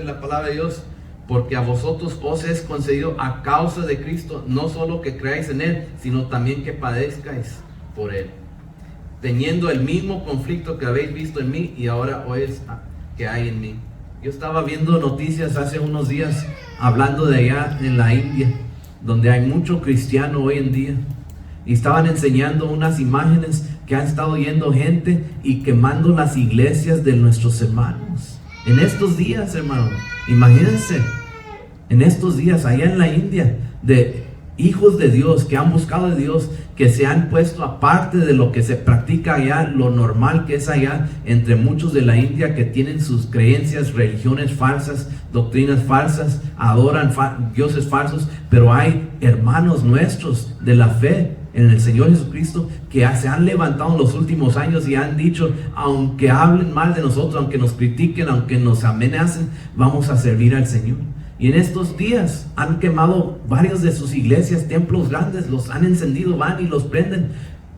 La palabra de Dios, porque a vosotros os es concedido a causa de Cristo, no solo que creáis en Él, sino también que padezcáis por Él, teniendo el mismo conflicto que habéis visto en mí y ahora oís que hay en mí. Yo estaba viendo noticias hace unos días, hablando de allá en la India, donde hay mucho cristiano hoy en día, y estaban enseñando unas imágenes que han estado yendo gente y quemando las iglesias de nuestros hermanos. En estos días, hermanos, imagínense, en estos días allá en la India, de hijos de Dios que han buscado de Dios, que se han puesto aparte de lo que se practica allá, lo normal que es allá, entre muchos de la India que tienen sus creencias, religiones falsas, doctrinas falsas, adoran dioses falsos, pero hay hermanos nuestros de la fe en el Señor Jesucristo que se han levantado en los últimos años y han dicho, aunque hablen mal de nosotros, aunque nos critiquen, aunque nos amenacen, vamos a servir al Señor. Y en estos días han quemado varios de sus iglesias, templos grandes, los han encendido, van y los prenden.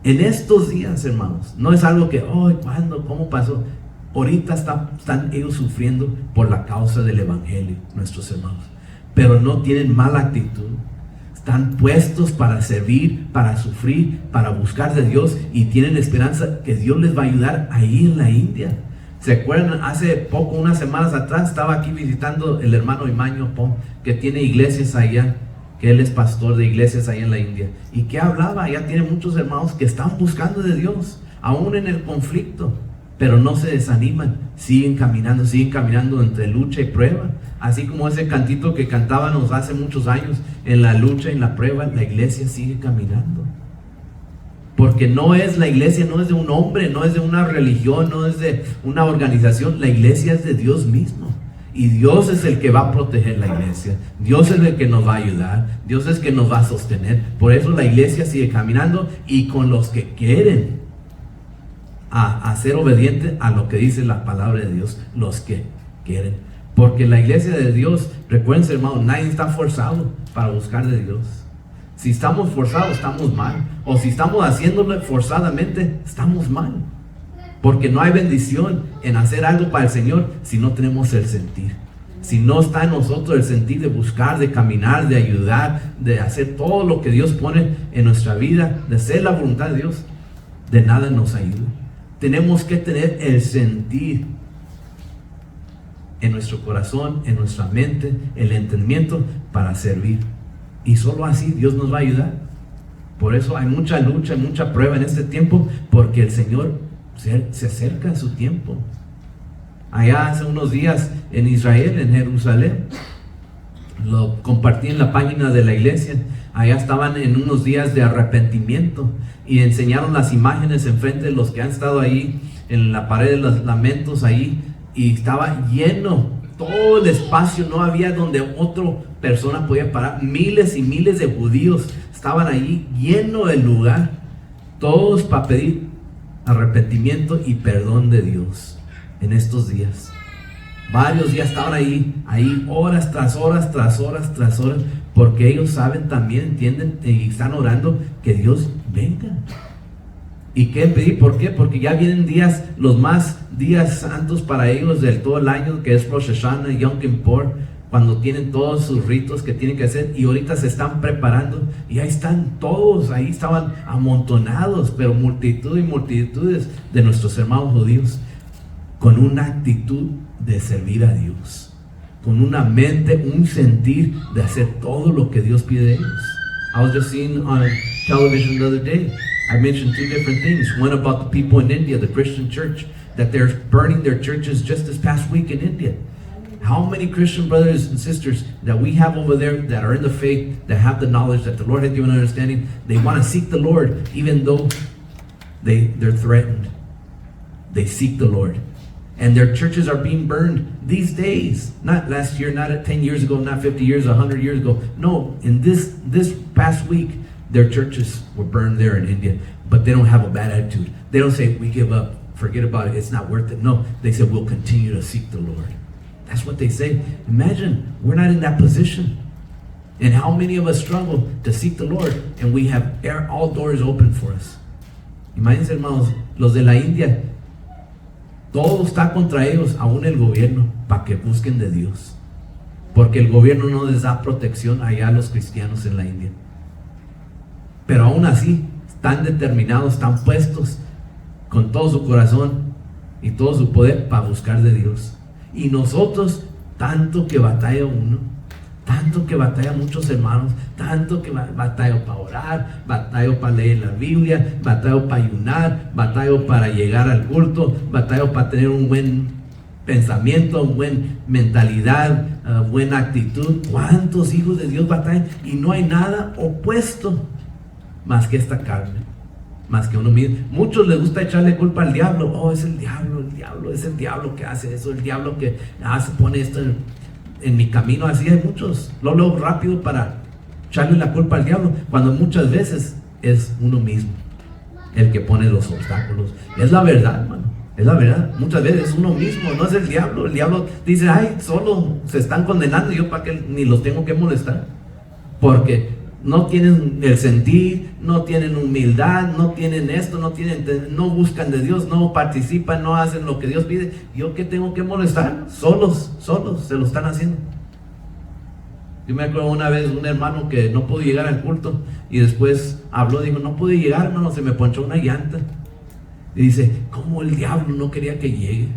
En estos días, hermanos, no es algo que, ¿cuándo? ¿Cómo pasó? Ahorita están ellos sufriendo por la causa del Evangelio, nuestros hermanos, pero no tienen mala actitud. Están puestos para servir, para sufrir, para buscar de Dios, y tienen esperanza que Dios les va a ayudar ahí en la India. ¿Se acuerdan? Hace poco, unas semanas atrás, estaba aquí visitando el hermano Imaño Pong, que tiene iglesias allá, que él es pastor de iglesias allá en la India, y que hablaba, ya tiene muchos hermanos que están buscando de Dios, aún en el conflicto, pero no se desaniman, siguen caminando entre lucha y prueba, así como ese cantito que cantábamos hace muchos años, en la lucha y en la prueba, la iglesia sigue caminando. Porque no es la iglesia, no es de un hombre, no es de una religión, no es de una organización, la iglesia es de Dios mismo. Y Dios es el que va a proteger la iglesia, Dios es el que nos va a ayudar, Dios es el que nos va a sostener. Por eso la iglesia sigue caminando, y con los que quieren a ser obedientes a lo que dice la palabra de Dios, los que quieren. Porque la iglesia de Dios, recuerden, hermanos, nadie está forzado para buscar de Dios. Si estamos forzados, estamos mal. O si estamos haciéndolo forzadamente, estamos mal. Porque no hay bendición en hacer algo para el Señor si no tenemos el sentir. Si no está en nosotros el sentir de buscar, de caminar, de ayudar, de hacer todo lo que Dios pone en nuestra vida, de hacer la voluntad de Dios, de nada nos ayuda. Tenemos que tener el sentir en nuestro corazón, en nuestra mente, el entendimiento para servir. Y solo así Dios nos va a ayudar. Por eso hay mucha lucha, mucha prueba en este tiempo, porque el Señor se acerca a su tiempo. Allá hace unos días en Israel, en Jerusalén, lo compartí en la página de la iglesia. Allá estaban en unos días de arrepentimiento y enseñaron las imágenes enfrente de los que han estado ahí en la pared de los lamentos ahí, y estaba lleno todo el espacio, no había donde otra persona podía parar. Miles y miles de judíos estaban ahí, lleno el lugar, todos para pedir arrepentimiento y perdón de Dios. En estos días, varios días estaban ahí horas tras horas, porque ellos saben también, entienden y están orando que Dios venga. ¿Y qué pedir? ¿Por qué? Porque ya vienen días, los más días santos para ellos del todo el año, que es Rosh Hashanah, Yom Kippur, cuando tienen todos sus ritos que tienen que hacer, y ahorita se están preparando, y ahí están todos, ahí estaban amontonados, pero multitud y multitudes de nuestros hermanos judíos, con una actitud de servir a Dios, con una mente, un sentir de hacer todo lo que Dios pide de ellos. I was just seeing on television the other day, I mentioned two different things. One about the people in India, the Christian church, that they're burning their churches just this past week in India. How many Christian brothers and sisters that we have over there that are in the faith, that have the knowledge, that the Lord has given understanding, they want to seek the Lord even though they're threatened. They seek the Lord. And their churches are being burned these days. Not last year, not 10 years ago, not 50 years, 100 years ago. No, in this past week, their churches were burned there in India. But they don't have a bad attitude. They don't say, we give up, forget about it, it's not worth it. No, they say, we'll continue to seek the Lord. That's what they say. Imagine, we're not in that position. And how many of us struggle to seek the Lord, and we have all doors open for us. Imagínense, hermanos, los de la India, todo está contra ellos, aún el gobierno. para que busquen de Dios. Porque el gobierno no les da protección allá a los cristianos en la India. Pero aún así, están determinados, están puestos con todo su corazón y todo su poder para buscar de Dios. Y nosotros, tanto que batalla uno, tanto que batalla muchos hermanos, tanto que batallo para orar, batallo para leer la Biblia, batallo para ayunar, batallo para llegar al culto, batallo para tener un buen pensamiento, buena mentalidad, buena actitud. ¿Cuántos hijos de Dios batallan? Y no hay nada opuesto más que esta carne, más que uno mismo. Muchos les gusta echarle culpa al diablo. Oh, es el diablo, es el diablo que hace eso, el diablo que se pone esto en mi camino. Así hay muchos. Lo leo rápido para echarle la culpa al diablo, cuando muchas veces es uno mismo el que pone los obstáculos. Es la verdad, hermano. Es la verdad, muchas veces es uno mismo, no es el diablo. El diablo dice, ay, solo se están condenando, yo para qué ni los tengo que molestar, porque no tienen el sentir, no tienen humildad, no tienen esto, no buscan de Dios, no participan, no hacen lo que Dios pide. ¿Yo qué tengo que molestar? Solos se lo están haciendo. Yo me acuerdo una vez un hermano que no pudo llegar al culto y después habló, dijo, no pude llegar, hermano, se me ponchó una llanta. Y dice, ¿cómo el diablo no quería que llegue?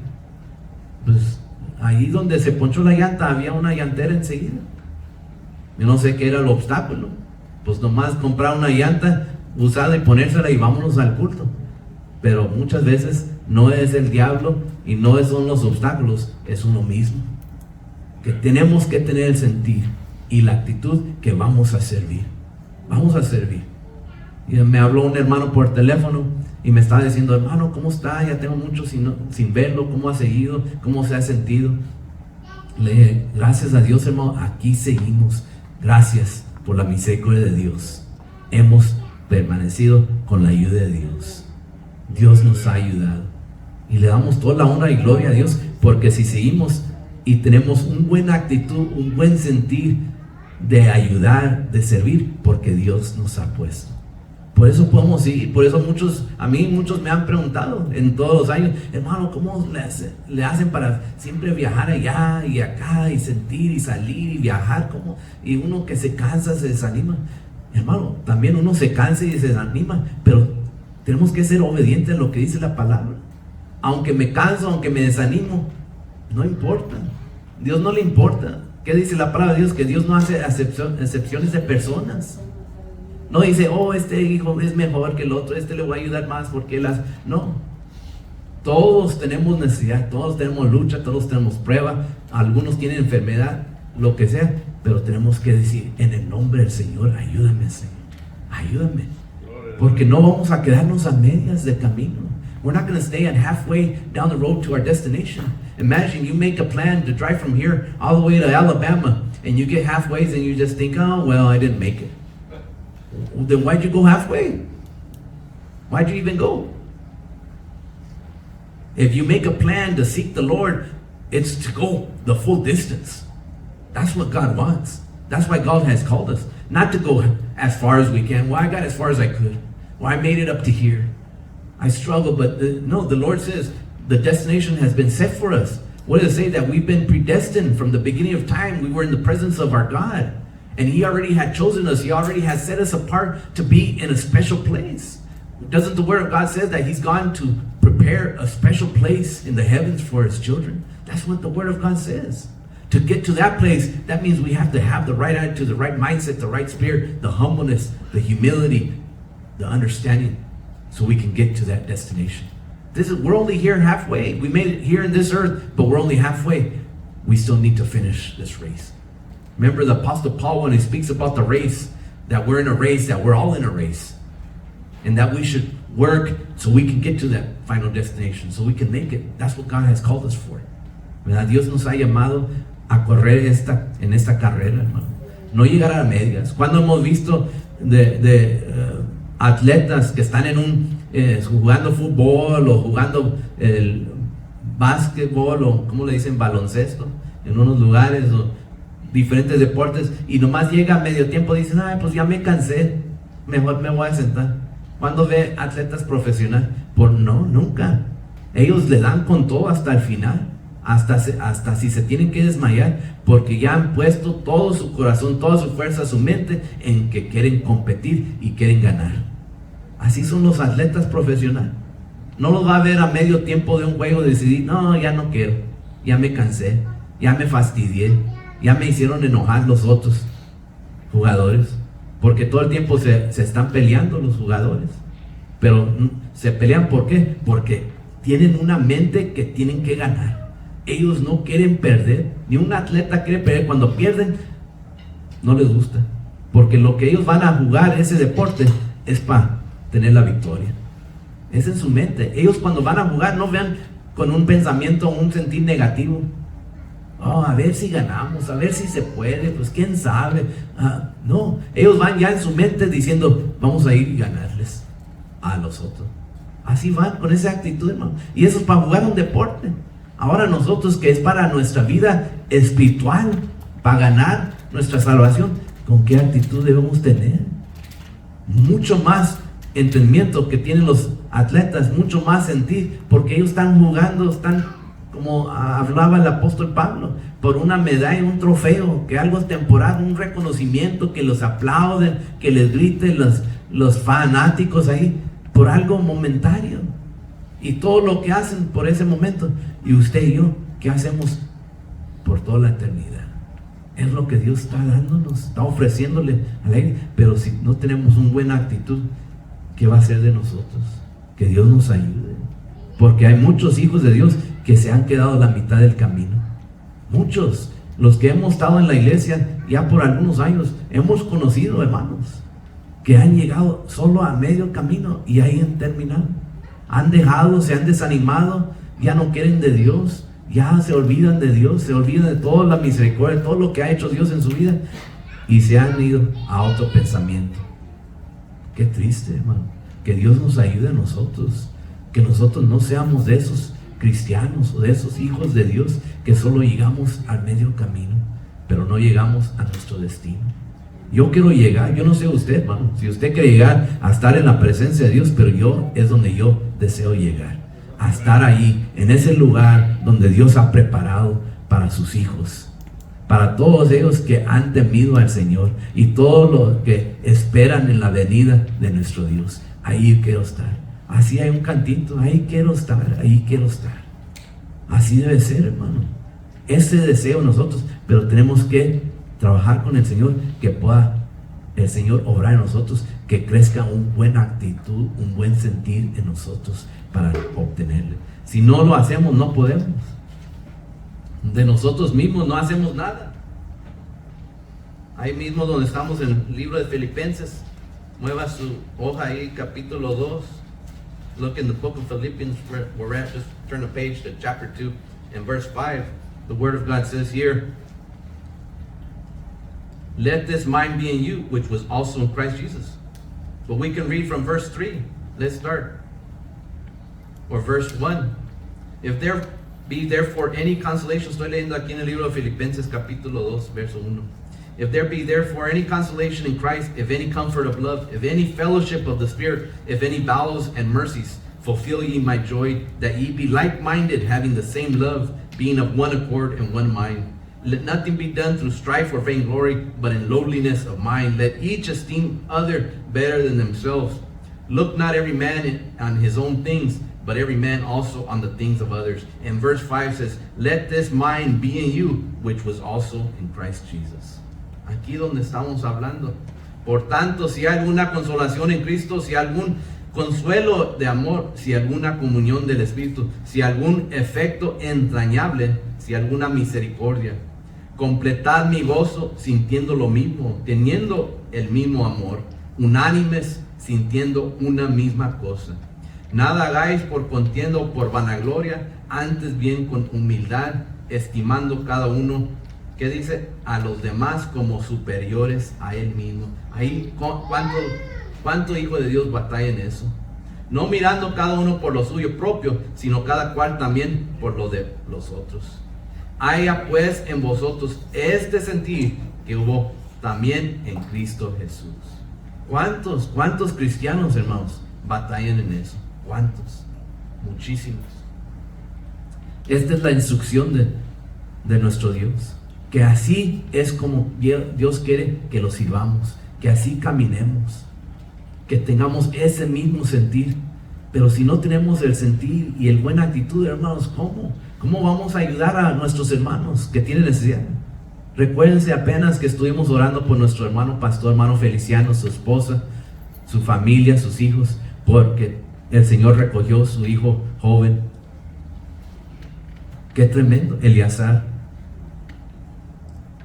Pues ahí donde se ponchó la llanta había una llantera enseguida. Yo no sé qué era el obstáculo. Pues nomás comprar una llanta usada y ponérsela y vámonos al culto. Pero muchas veces no es el diablo y no son los obstáculos, es uno mismo. Que tenemos que tener el sentir y la actitud que vamos a servir. Vamos a servir. Y me habló un hermano por teléfono y me estaba diciendo, hermano, ¿cómo está? Ya tengo mucho sin verlo, ¿cómo ha seguido? ¿Cómo se ha sentido? Le dije, gracias a Dios, hermano, aquí seguimos. Gracias por la misericordia de Dios. Hemos permanecido con la ayuda de Dios. Dios nos ha ayudado. Y le damos toda la honra y gloria a Dios, porque si seguimos y tenemos una buena actitud, un buen sentir de ayudar, de servir, porque Dios nos ha puesto. Por eso podemos ir, por eso muchos me han preguntado en todos los años, hermano, ¿cómo le hacen para siempre viajar allá y acá y sentir y salir y viajar? ¿Cómo? Y uno que se cansa, se desanima. Hermano, también uno se cansa y se desanima, pero tenemos que ser obedientes a lo que dice la palabra. Aunque me canso, aunque me desanimo, no importa. Dios no le importa. ¿Qué dice la palabra de Dios? Que Dios no hace excepciones de personas. No dice, oh, este hijo es mejor que el otro, este le voy a ayudar más porque no. Todos tenemos necesidad, todos tenemos lucha, todos tenemos prueba, algunos tienen enfermedad, lo que sea, pero tenemos que decir, en el nombre del Señor, ayúdame, Señor, ayúdame. Porque no vamos a quedarnos a medias de camino. We're not going to stay halfway down the road to our destination. Imagine you make a plan to drive from here all the way to Alabama, and you get halfway and you just think, oh, well, I didn't make it. Then why'd you go halfway? Why'd you even go? If you make a plan to seek the Lord, it's to go the full distance. That's what God wants. That's why God has called us. Not to go as far as we can. Well, I got as far as I could. Well, I made it up to here. I struggle, but no, the Lord says the destination has been set for us. What does it say? That we've been predestined from the beginning of time. We were in the presence of our God. And He already had chosen us. He already has set us apart to be in a special place. Doesn't the Word of God say that He's gone to prepare a special place in the heavens for His children? That's what the Word of God says. To get to that place, that means we have to have the right attitude, the right mindset, the right spirit, the humbleness, the humility, the understanding, so we can get to that destination. We're only here halfway. We made it here in this earth, but we're only halfway. We still need to finish this race. Remember the Apostle Paul, when he speaks about the race, that we're in a race, that we're all in a race, and that we should work so we can get to that final destination, so we can make it. That's what God has called us for. ¿Verdad? Dios nos ha llamado a correr en esta carrera, hermano. No llegar a medias. Cuando hemos visto atletas que están jugando fútbol o jugando el básquetbol o, ¿cómo le dicen? Baloncesto, en unos lugares o diferentes deportes, y nomás llega a medio tiempo, dicen, ay, pues ya me cansé, mejor me voy a sentar. ¿Cuándo ve atletas profesionales? Pues no, nunca. Ellos le dan con todo hasta el final. hasta si se tienen que desmayar, porque ya han puesto todo su corazón, toda su fuerza, su mente en que quieren competir y quieren ganar. Así son los atletas profesionales. No los va a ver a medio tiempo de un juego decidir, no, ya no quiero, ya me cansé, ya me fastidié, ya me hicieron enojar los otros jugadores, porque todo el tiempo se están peleando los jugadores. Pero se pelean, ¿por qué? Porque tienen una mente que tienen que ganar. Ellos no quieren perder, ni un atleta quiere perder. Cuando pierden, no les gusta, porque lo que ellos van a jugar, ese deporte, es para tener la victoria. Es en su mente. Ellos cuando van a jugar no vean con un pensamiento, un sentir negativo. Oh, a ver si ganamos, a ver si se puede, pues quién sabe. No, ellos van ya en su mente diciendo, vamos a ir y ganarles a los otros. Así van, con esa actitud, hermano. Y eso es para jugar un deporte. Ahora nosotros, que es para nuestra vida espiritual, para ganar nuestra salvación, ¿con qué actitud debemos tener? Mucho más entendimiento que tienen los atletas, mucho más sentir, porque ellos están jugando, están, como hablaba el apóstol Pablo, por una medalla, un trofeo, que algo es temporal, un reconocimiento, que los aplauden, que les griten los fanáticos ahí, por algo momentario. Y todo lo que hacen por ese momento. Y usted y yo, ¿qué hacemos por toda la eternidad? Es lo que Dios está dándonos, está ofreciéndole al aire. Pero si no tenemos una buena actitud, ¿qué va a hacer de nosotros? Que Dios nos ayude. Porque hay muchos hijos de Dios que se han quedado a la mitad del camino. Muchos, los que hemos estado en la iglesia ya por algunos años, hemos conocido hermanos que han llegado solo a medio camino y ahí han terminado. Han dejado, se han desanimado, ya no quieren de Dios, ya se olvidan de Dios, se olvidan de toda la misericordia, todo lo que ha hecho Dios en su vida, y se han ido a otro pensamiento. Qué triste, hermano. Que Dios nos ayude a nosotros, que nosotros no seamos de esos cristianos o de esos hijos de Dios que solo llegamos al medio camino, pero no llegamos a nuestro destino. Yo quiero llegar, yo no sé usted, hermano, si usted quiere llegar a estar en la presencia de Dios, pero yo es donde yo deseo llegar, a estar ahí, en ese lugar donde Dios ha preparado para sus hijos, para todos ellos que han temido al Señor y todos los que esperan en la venida de nuestro Dios. Ahí quiero estar. Así hay un cantito, ahí quiero estar, ahí quiero estar. Así debe ser, hermano. Ese deseo nosotros, pero tenemos que trabajar con el Señor, que pueda el Señor obrar en nosotros, que crezca una buena actitud, un buen sentir en nosotros para obtenerle. Si no lo hacemos, no podemos. De nosotros mismos no hacemos nada. Ahí mismo donde estamos en el libro de Filipenses, mueva su hoja ahí, capítulo 2. Look in the book of Philippians where we're at. Just turn the page to chapter 2 and verse 5. The word of God says here, let this mind be in you, which was also in Christ Jesus. But we can read from verse 3. Let's start. Or verse 1. If there be therefore any consolation, estoy leyendo aquí en el libro de Filipenses capítulo 2, verso 1. If there be therefore any consolation in Christ, if any comfort of love, if any fellowship of the Spirit, if any bowels and mercies, fulfill ye my joy, that ye be like-minded, having the same love, being of one accord and one mind. Let nothing be done through strife or vainglory, but in lowliness of mind. Let each esteem other better than themselves. Look not every man on his own things, but every man also on the things of others. And verse 5 says, let this mind be in you, which was also in Christ Jesus. Aquí donde estamos hablando. Por tanto, si hay alguna consolación en Cristo, si algún consuelo de amor, si alguna comunión del Espíritu, si algún efecto entrañable, si alguna misericordia, completad mi gozo sintiendo lo mismo, teniendo el mismo amor, unánimes, sintiendo una misma cosa. Nada hagáis por contienda o por vanagloria, antes bien con humildad, estimando cada uno, ¿qué dice? A los demás como superiores a él mismo. Ahí, ¿cuánto hijo de Dios batalla en eso? No mirando cada uno por lo suyo propio, sino cada cual también por lo de los otros. Haya pues en vosotros este sentir que hubo también en Cristo Jesús. ¿Cuántos cristianos, hermanos, batallan en eso? ¿Cuántos? Muchísimos. Esta es la instrucción de nuestro Dios. Que así es como Dios quiere que lo sirvamos. Que así caminemos. Que tengamos ese mismo sentir. Pero si no tenemos el sentir y el buena actitud, hermanos, ¿cómo vamos a ayudar a nuestros hermanos que tienen necesidad? Recuérdense apenas que estuvimos orando por nuestro hermano pastor, hermano Feliciano, su esposa, su familia, sus hijos, porque el Señor recogió su hijo joven. Qué tremendo, Eleazar.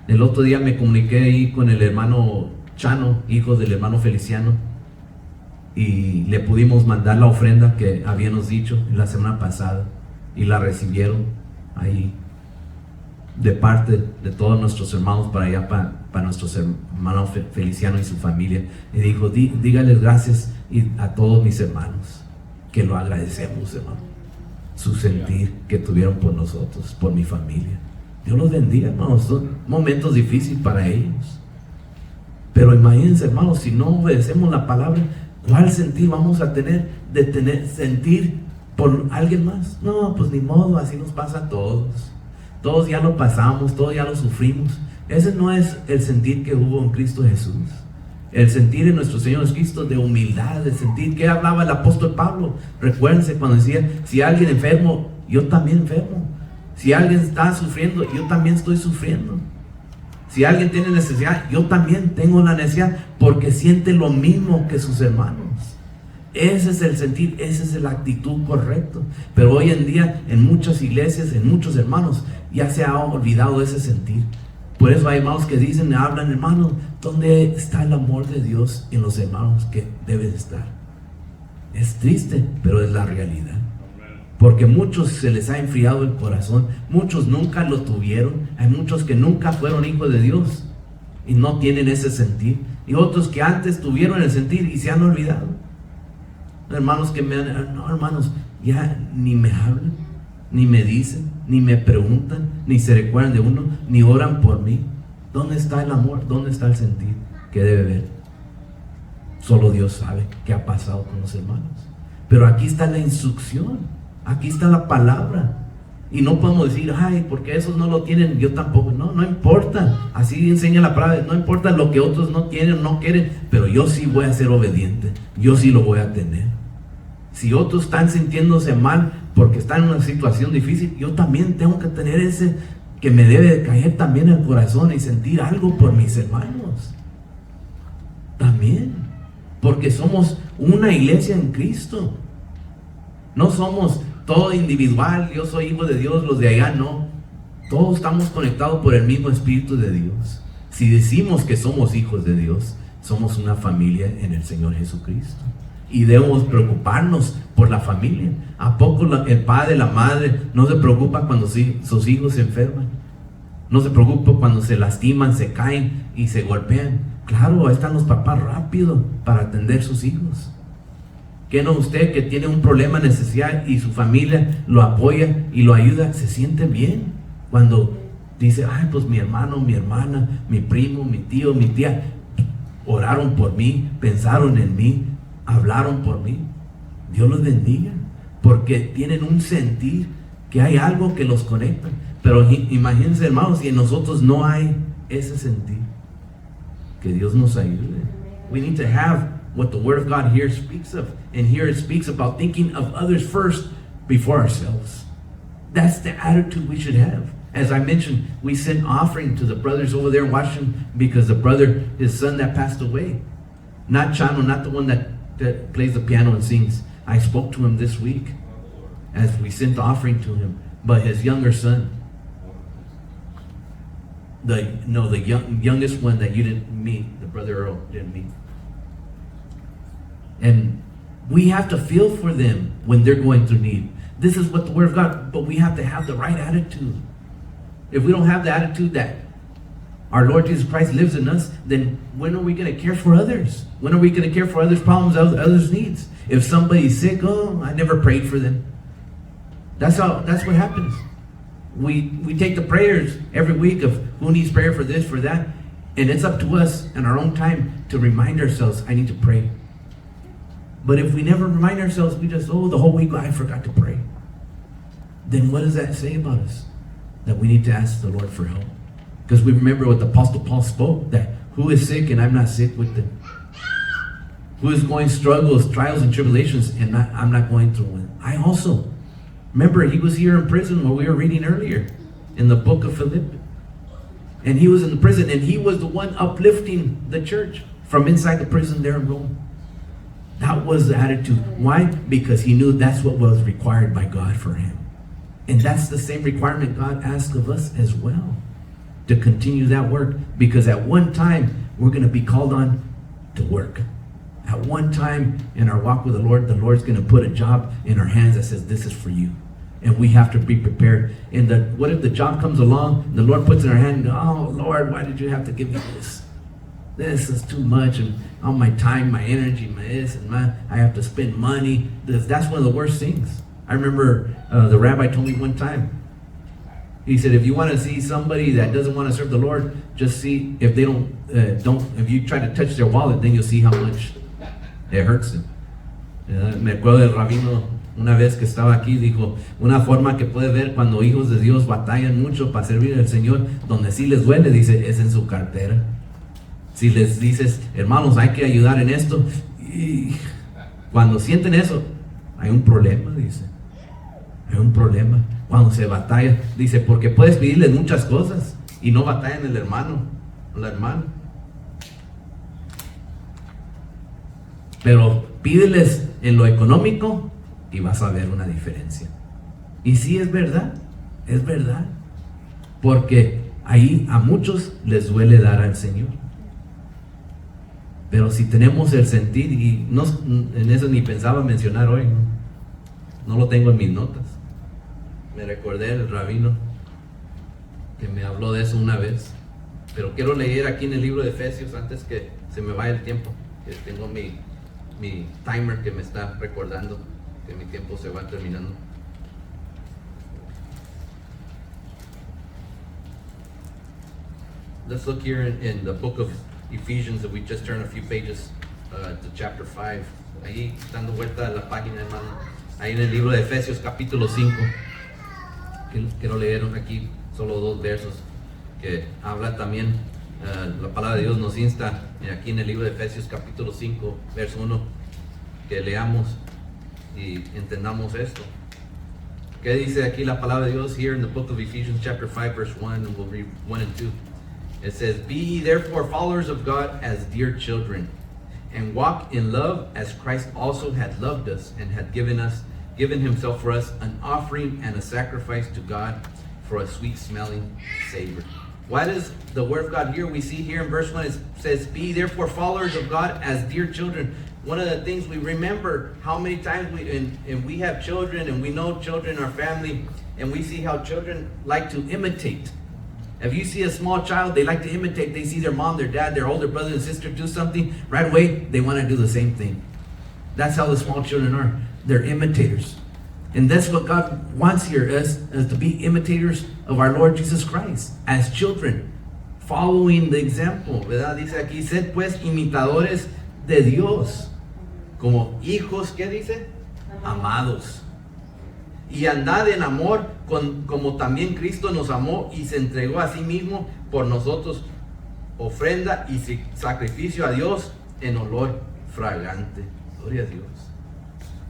El otro día me comuniqué ahí con el hermano Chano, hijo del hermano Feliciano, y le pudimos mandar la ofrenda que habíamos dicho la semana pasada, y la recibieron ahí de parte de todos nuestros hermanos para allá, para nuestros hermanos Feliciano y su familia. Y dijo, dígales gracias a todos mis hermanos, que lo agradecemos, hermano, su sentir que tuvieron por nosotros, por mi familia. Dios los bendiga, hermanos. Son momentos difíciles para ellos, pero imagínense, hermanos, si no obedecemos la palabra, ¿cuál sentir vamos a tener de sentir por alguien más? No, pues ni modo, así nos pasa a todos. Todos ya lo pasamos, todos ya lo sufrimos. Ese no es el sentir que hubo en Cristo Jesús. El sentir en nuestro Señor Jesucristo de humildad, el sentir que hablaba el apóstol Pablo. Recuérdense cuando decía, si alguien enfermo, yo también enfermo. Si alguien está sufriendo, yo también estoy sufriendo. Si alguien tiene necesidad, yo también tengo la necesidad, porque siente lo mismo que sus hermanos. Ese es el sentir, esa es la actitud correcta. Pero hoy en día, en muchas iglesias, en muchos hermanos, ya se ha olvidado ese sentir. Por eso hay hermanos que dicen, hablan, hermanos, ¿dónde está el amor de Dios en los hermanos que debe de estar? Es triste, pero es la realidad. Porque muchos se les ha enfriado el corazón, muchos nunca lo tuvieron, hay muchos que nunca fueron hijos de Dios y no tienen ese sentir, y otros que antes tuvieron el sentir y se han olvidado. Hermanos que no, hermanos, ya ni me hablan, ni me dicen, ni me preguntan, ni se recuerdan de uno, ni oran por mí. ¿Dónde está el amor? ¿Dónde está el sentir que debe haber? Solo Dios sabe qué ha pasado con los hermanos. Pero aquí está la instrucción, aquí está la palabra. Y no podemos decir, ay, porque esos no lo tienen, yo tampoco. No importa. Así enseña la palabra. No importa lo que otros no tienen o no quieren, pero yo sí voy a ser obediente. Yo sí lo voy a tener. Si otros están sintiéndose mal porque están en una situación difícil, yo también tengo que tener ese que me debe de caer también el corazón y sentir algo por mis hermanos. También. Porque somos una iglesia en Cristo. No somos todo individual, yo soy hijo de Dios, los de allá no. Todos estamos conectados por el mismo Espíritu de Dios. Si decimos que somos hijos de Dios, somos una familia en el Señor Jesucristo. Y debemos preocuparnos por la familia. ¿A poco el padre, la madre no se preocupa cuando sus hijos se enferman? No se preocupa cuando se lastiman, se caen y se golpean. Claro, ahí están los papás rápido para atender sus hijos. ¿Qué no usted que tiene un problema, necesidad y su familia lo apoya y lo ayuda? Se siente bien cuando dice, ay, pues mi hermano, mi hermana, mi primo, mi tío, mi tía oraron por mí, pensaron en mí, hablaron por mí. Dios los bendiga, porque tienen un sentir que hay algo que los conecta. Pero imagínense, hermanos, si en nosotros no hay ese sentir. Que Dios nos ayude. We need to have what the Word of God here speaks of. And here it speaks about thinking of others first before ourselves. That's the attitude we should have. As I mentioned, we sent offering to the brothers over there in Washington because the brother, his son that passed away. Not Chano, not the one that plays the piano and sings. I spoke to him this week as we sent the offering to him. But his younger son, the youngest one that you didn't meet, the brother Earl didn't meet. And we have to feel for them when they're going through need. This is what the Word of God, but we have to have the right attitude. If we don't have the attitude that our Lord Jesus Christ lives in us, then when are we going to care for others? When are we going to care for others' problems, others' needs? If somebody's sick, oh, I never prayed for them. That's what happens. We take the prayers every week of who needs prayer for this, for that, and it's up to us in our own time to remind ourselves, I need to pray. But if we never remind ourselves, we just, the whole week I forgot to pray. then what does that say about us? That we need to ask the Lord for help. Because we remember what the Apostle Paul spoke, that who is sick and I'm not sick with them? Who is going struggles, trials, and tribulations, and I'm not going through one? I also. Remember, he was here in prison where we were reading earlier in the book of Philippians. And he was in the prison, and he was the one uplifting the church from inside the prison there in Rome. That was the attitude. Why? Because he knew that's what was required by God for him. And that's the same requirement God asks of us as well, to continue that work. Because at one time, we're going to be called on to work. At one time in our walk with the Lord's going to put a job in our hands that says, this is for you. And we have to be prepared. And what if the job comes along, and the Lord puts in our hand, oh, Lord, why did you have to give me this? This is too much, and all my time, my energy, my this, and I have to spend money. That's one of the worst things. I remember the rabbi told me one time, he said, if you want to see somebody that doesn't want to serve the Lord, just see if they if you try to touch their wallet, then you'll see how much it hurts them. Me acuerdo del rabino una vez que estaba aquí, dijo, una forma que puede ver cuando hijos de Dios batallan mucho para servir al Señor, donde sí les duele, dice, es en su cartera. Si les dices, hermanos, hay que ayudar en esto, y cuando sienten eso, hay un problema, dice. Hay un problema. Cuando se batalla, dice, porque puedes pedirles muchas cosas y no batallan el hermano o la hermana. Pero pídeles en lo económico y vas a ver una diferencia. Y sí, es verdad. Porque ahí a muchos les duele dar al Señor. Pero si tenemos el sentir, y no, en eso ni pensaba mencionar hoy, no lo tengo en mis notas. Me recordé del rabino que me habló de eso una vez. Pero quiero leer aquí en el libro de Efesios antes que se me vaya el tiempo. Que tengo mi timer que me está recordando que mi tiempo se va terminando. Let's look here in the book of Ephesians, that we just turn a few pages to chapter 5. Ahí dando vuelta a la página, hermano. Ahí en el libro de Efesios capítulo 5. Quiero leer aquí solo 2 versos que habla también. La palabra de Dios nos insta aquí en el libro de Efesios capítulo 5, verso 1, que leamos y entendamos esto. ¿Qué dice aquí la palabra de Dios? Here in the book of Ephesians chapter 5 verse 1, and we'll read 1 and 2. It says, be ye therefore followers of God as dear children, and walk in love as Christ also had loved us, and had given himself for us an offering and a sacrifice to God for a sweet smelling savor. Why does the word of God here, we see here in verse 1, it says, be therefore followers of God as dear children. One of the things we remember, how many times we have children, and we know children in our family, and we see how children like to imitate. If you see a small child, they like to imitate. They see their mom, their dad, their older brother and sister do something, right away they want to do the same thing. That's how the small children are. They're imitators. And that's what God wants here, us to be imitators of our Lord Jesus Christ, as children, following the example, ¿verdad? Dice aquí, sed pues imitadores de Dios, como hijos, ¿qué dice? Amados. Y andad en amor, como también Cristo nos amó y se entregó a sí mismo por nosotros, ofrenda y sacrificio a Dios en olor fragante. Gloria a Dios.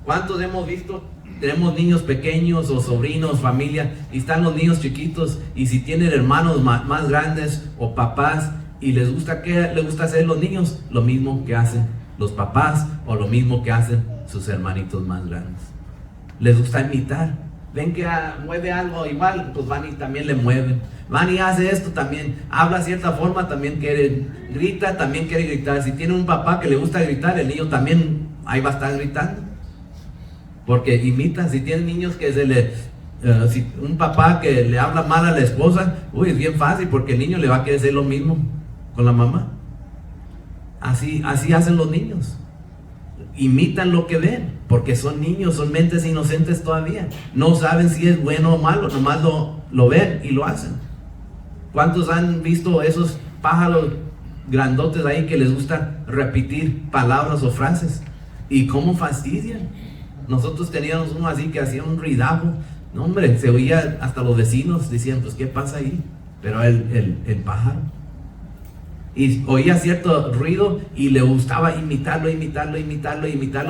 ¿Cuántos hemos visto? Tenemos niños pequeños o sobrinos, familia, y están los niños chiquitos, y si tienen hermanos más grandes o papás, y les gusta, ¿qué les gusta hacer los niños? Lo mismo que hacen los papás, o lo mismo que hacen sus hermanitos más grandes. Les gusta imitar. Ven que mueve algo igual, pues van y también le mueven. Van y hace esto también. Habla cierta forma, también quiere. Grita, también quiere gritar. Si tiene un papá que le gusta gritar, el niño también ahí va a estar gritando. Porque imitan. Si tienen niños que si un papá que le habla mal a la esposa, es bien fácil, porque el niño le va a querer hacer lo mismo con la mamá. Así hacen los niños. Imitan lo que ven, porque son niños, son mentes inocentes todavía. No saben si es bueno o malo, nomás lo ven y lo hacen. ¿Cuántos han visto esos pájaros grandotes ahí que les gusta repetir palabras o frases? ¿Y cómo fastidian? Nosotros teníamos uno así que hacía un ruidajo, No, hombre, se oía hasta los vecinos, decían, pues, ¿qué pasa ahí? Pero el pájaro. Y oía cierto ruido y le gustaba imitarlo,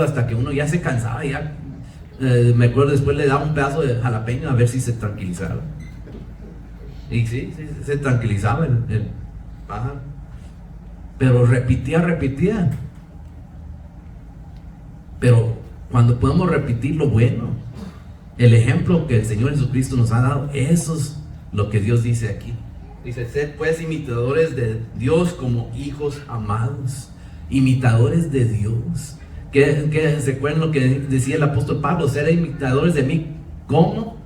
hasta que uno ya se cansaba, ya, me acuerdo, después le daba un pedazo de jalapeño a ver si se tranquilizaba. Y sí, se tranquilizaba el pájaro. Pero repetía. Pero cuando podemos repetir lo bueno, el ejemplo que el Señor Jesucristo nos ha dado, eso es lo que Dios dice aquí. Dice, sed pues imitadores de Dios como hijos amados. Imitadores de Dios. ¿Qué se acuerdan lo que decía el apóstol Pablo? Ser imitadores de mí. ¿Cómo?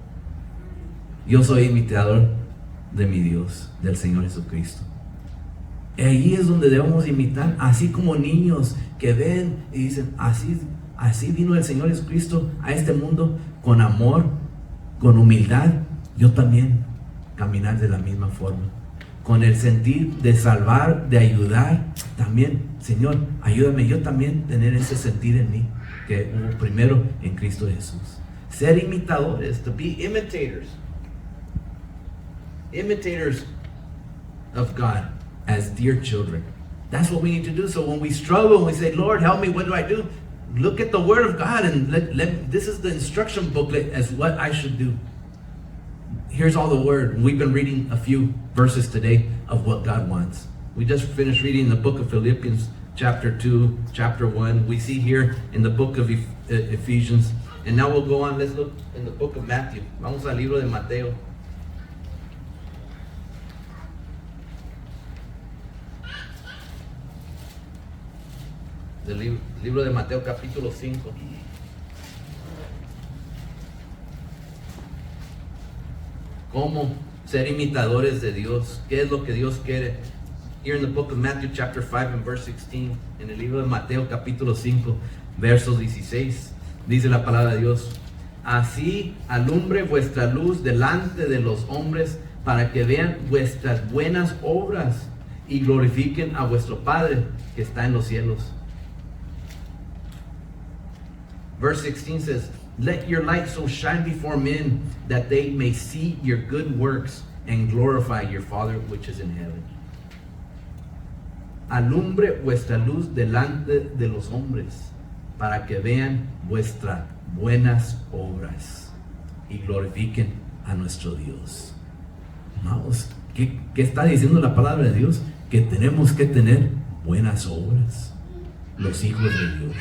Yo soy imitador de mi Dios, del Señor Jesucristo. Ahí es donde debemos imitar, así como niños que ven y dicen, así vino el Señor Jesucristo a este mundo, con amor, con humildad. Yo también caminar de la misma forma, con el sentir de salvar, de ayudar. También, Señor, ayúdame yo también tener ese sentir en mí que hubo primero en Cristo Jesús. Ser imitadores, to be imitators of God as dear children. That's what we need to do. So when we struggle and we say, Lord, help me, what do I do? Look at the Word of God and this is the instruction booklet as what I should do. Here's all the Word. We've been reading a few verses today of what God wants. We just finished reading the book of Philippians, chapter 2, chapter 1. We see here in the book of Ephesians. And now we'll go on, let's look in the book of Matthew. Vamos al libro de Mateo. Del libro de Mateo capítulo 5. ¿Cómo ser imitadores de Dios? ¿Qué es lo que Dios quiere? Here in the book of Matthew chapter 5 and verse 16, en el libro de Mateo capítulo 5, versos 16, dice la palabra de Dios: así alumbre vuestra luz delante de los hombres, para que vean vuestras buenas obras y glorifiquen a vuestro Padre que está en los cielos. Verse 16 says, let your light so shine before men that they may see your good works and glorify your Father which is in heaven. Alumbre vuestra luz delante de los hombres, para que vean vuestras buenas obras y glorifiquen a nuestro Dios. Vamos, ¿qué está diciendo la palabra de Dios? Que tenemos que tener buenas obras, los hijos de Dios.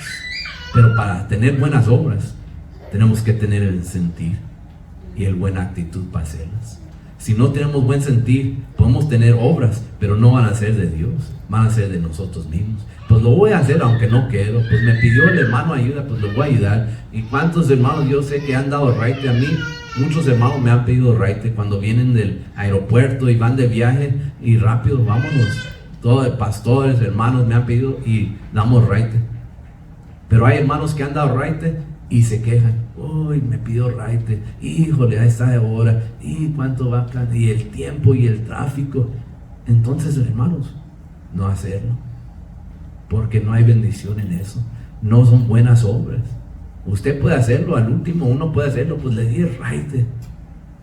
Pero para tener buenas obras, tenemos que tener el sentir y el buena actitud para hacerlas. Si no tenemos buen sentir, podemos tener obras, pero no van a ser de Dios, van a ser de nosotros mismos. Pues lo voy a hacer aunque no quiero, pues me pidió el hermano ayuda, pues lo voy a ayudar. ¿Y cuántos hermanos yo sé que han dado raite a mí? Muchos hermanos me han pedido raite cuando vienen del aeropuerto y van de viaje y rápido, vámonos. Todos de pastores, hermanos me han pedido y damos raite. Pero hay hermanos que han dado raite y se quejan. Uy, me pidió raite. Híjole, a esta hora. ¿Y cuánto va acá? Y el tiempo y el tráfico. Entonces, hermanos, no hacerlo. Porque no hay bendición en eso. No son buenas obras. Usted puede hacerlo, al último uno puede hacerlo. Pues le di raite,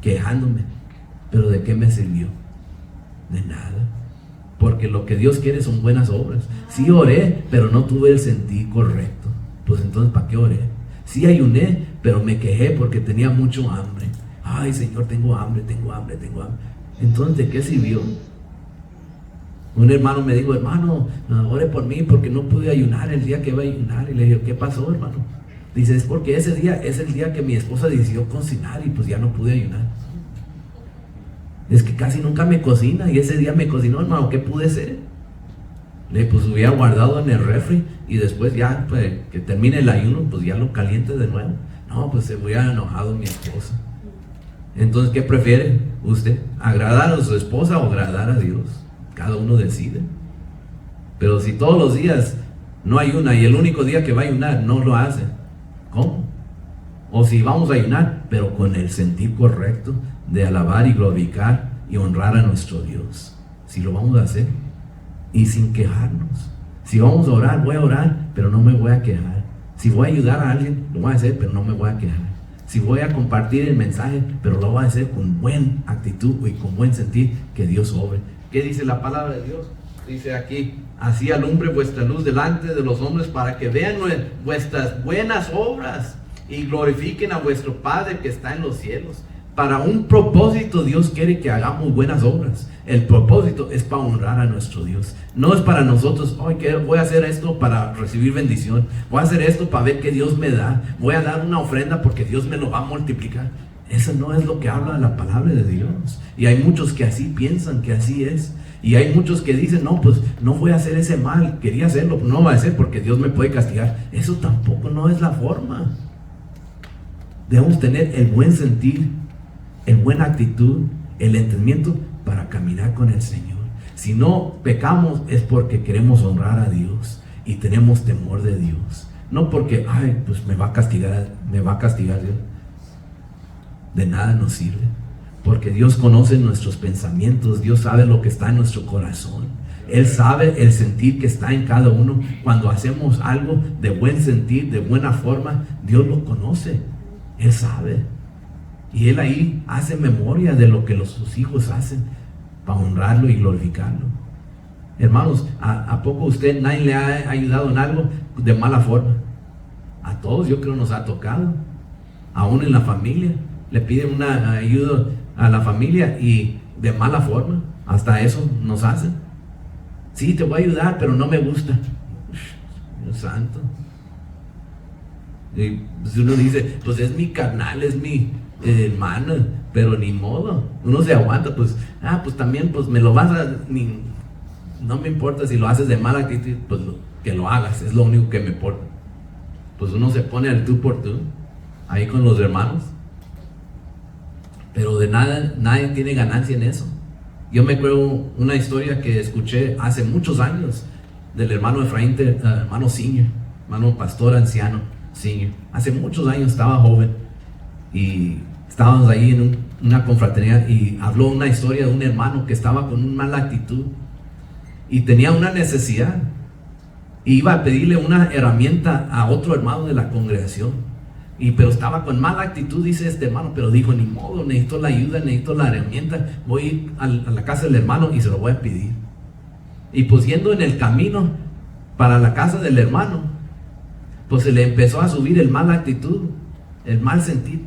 quejándome. Pero ¿de qué me sirvió? De nada. Porque lo que Dios quiere son buenas obras. Sí oré, pero no tuve el sentir correcto. Pues entonces, ¿para qué oré? Sí ayuné, pero me quejé porque tenía mucho hambre. Ay, Señor, tengo hambre. Entonces, ¿de qué sirvió? Un hermano me dijo, hermano, ore por mí porque no pude ayunar el día que iba a ayunar. Y le dije, ¿qué pasó, hermano? Dice, es porque ese día es el día que mi esposa decidió cocinar y pues ya no pude ayunar. Es que casi nunca me cocina y ese día me cocinó, hermano, ¿qué pude hacer? Pues hubiera guardado en el refri y después ya, pues, que termine el ayuno, pues ya lo caliente de nuevo. No, pues se hubiera enojado mi esposa. Entonces, ¿qué prefiere usted? ¿Agradar a su esposa o agradar a Dios? Cada uno decide. Pero si todos los días no ayuna y el único día que va a ayunar no lo hace, ¿cómo? O si vamos a ayunar, pero con el sentir correcto de alabar y glorificar y honrar a nuestro Dios. Si lo vamos a hacer y sin quejarnos. Si vamos a orar, voy a orar, pero no me voy a quejar. Si voy a ayudar a alguien, lo voy a hacer, pero no me voy a quejar. Si voy a compartir el mensaje, pero lo voy a hacer con buena actitud y con buen sentir, que Dios obre. ¿Qué dice la palabra de Dios? Dice aquí: así alumbre vuestra luz delante de los hombres, para que vean vuestras buenas obras y glorifiquen a vuestro Padre que está en los cielos. Para un propósito Dios quiere que hagamos buenas obras. El propósito es para honrar a nuestro Dios. No es para nosotros: hoy voy a hacer esto para recibir bendición, voy a hacer esto para ver que Dios me da, voy a dar una ofrenda porque Dios me lo va a multiplicar. Eso no es lo que habla la palabra de Dios. Y hay muchos que así piensan, que así es. Y hay muchos que dicen: no, pues no voy a hacer ese mal, quería hacerlo, pero no voy a hacer porque Dios me puede castigar. Eso tampoco no es la forma. Debemos tener el buen sentir, el buena actitud, el entendimiento para caminar con el Señor. Si no pecamos es porque queremos honrar a Dios y tenemos temor de Dios. No porque, pues me va a castigar Dios. De nada nos sirve, porque Dios conoce nuestros pensamientos. Dios sabe lo que está en nuestro corazón. Él sabe el sentir que está en cada uno. Cuando hacemos algo de buen sentir, de buena forma, Dios lo conoce. Él sabe. Y Él ahí hace memoria de lo que sus hijos hacen para honrarlo y glorificarlo. Hermanos, ¿a poco nadie le ha ayudado en algo de mala forma? A todos yo creo nos ha tocado. Aún en la familia le piden una ayuda a la familia y de mala forma. Hasta eso nos hacen. Sí, te voy a ayudar, pero no me gusta. Dios santo. Y pues uno dice: pues es mi carnal, es mi hermano, pero ni modo. Uno se aguanta, pues también pues me lo vas a... no me importa si lo haces de mala actitud, pues que lo hagas, es lo único que me importa. Pues uno se pone al tú por tú ahí con los hermanos, pero de nada, nadie tiene ganancia en eso. Yo me acuerdo una historia que escuché hace muchos años del hermano Efraín, hermano senior, hermano pastor anciano senior. Hace muchos años, estaba joven y estábamos ahí en una confraternidad, y habló una historia de un hermano que estaba con una mala actitud y tenía una necesidad, y iba a pedirle una herramienta a otro hermano de la congregación, pero estaba con mala actitud, dice este hermano, pero dijo: ni modo, necesito la ayuda, necesito la herramienta, voy a ir a la casa del hermano y se lo voy a pedir. Y pues yendo en el camino para la casa del hermano, pues se le empezó a subir el mala actitud, el mal sentir.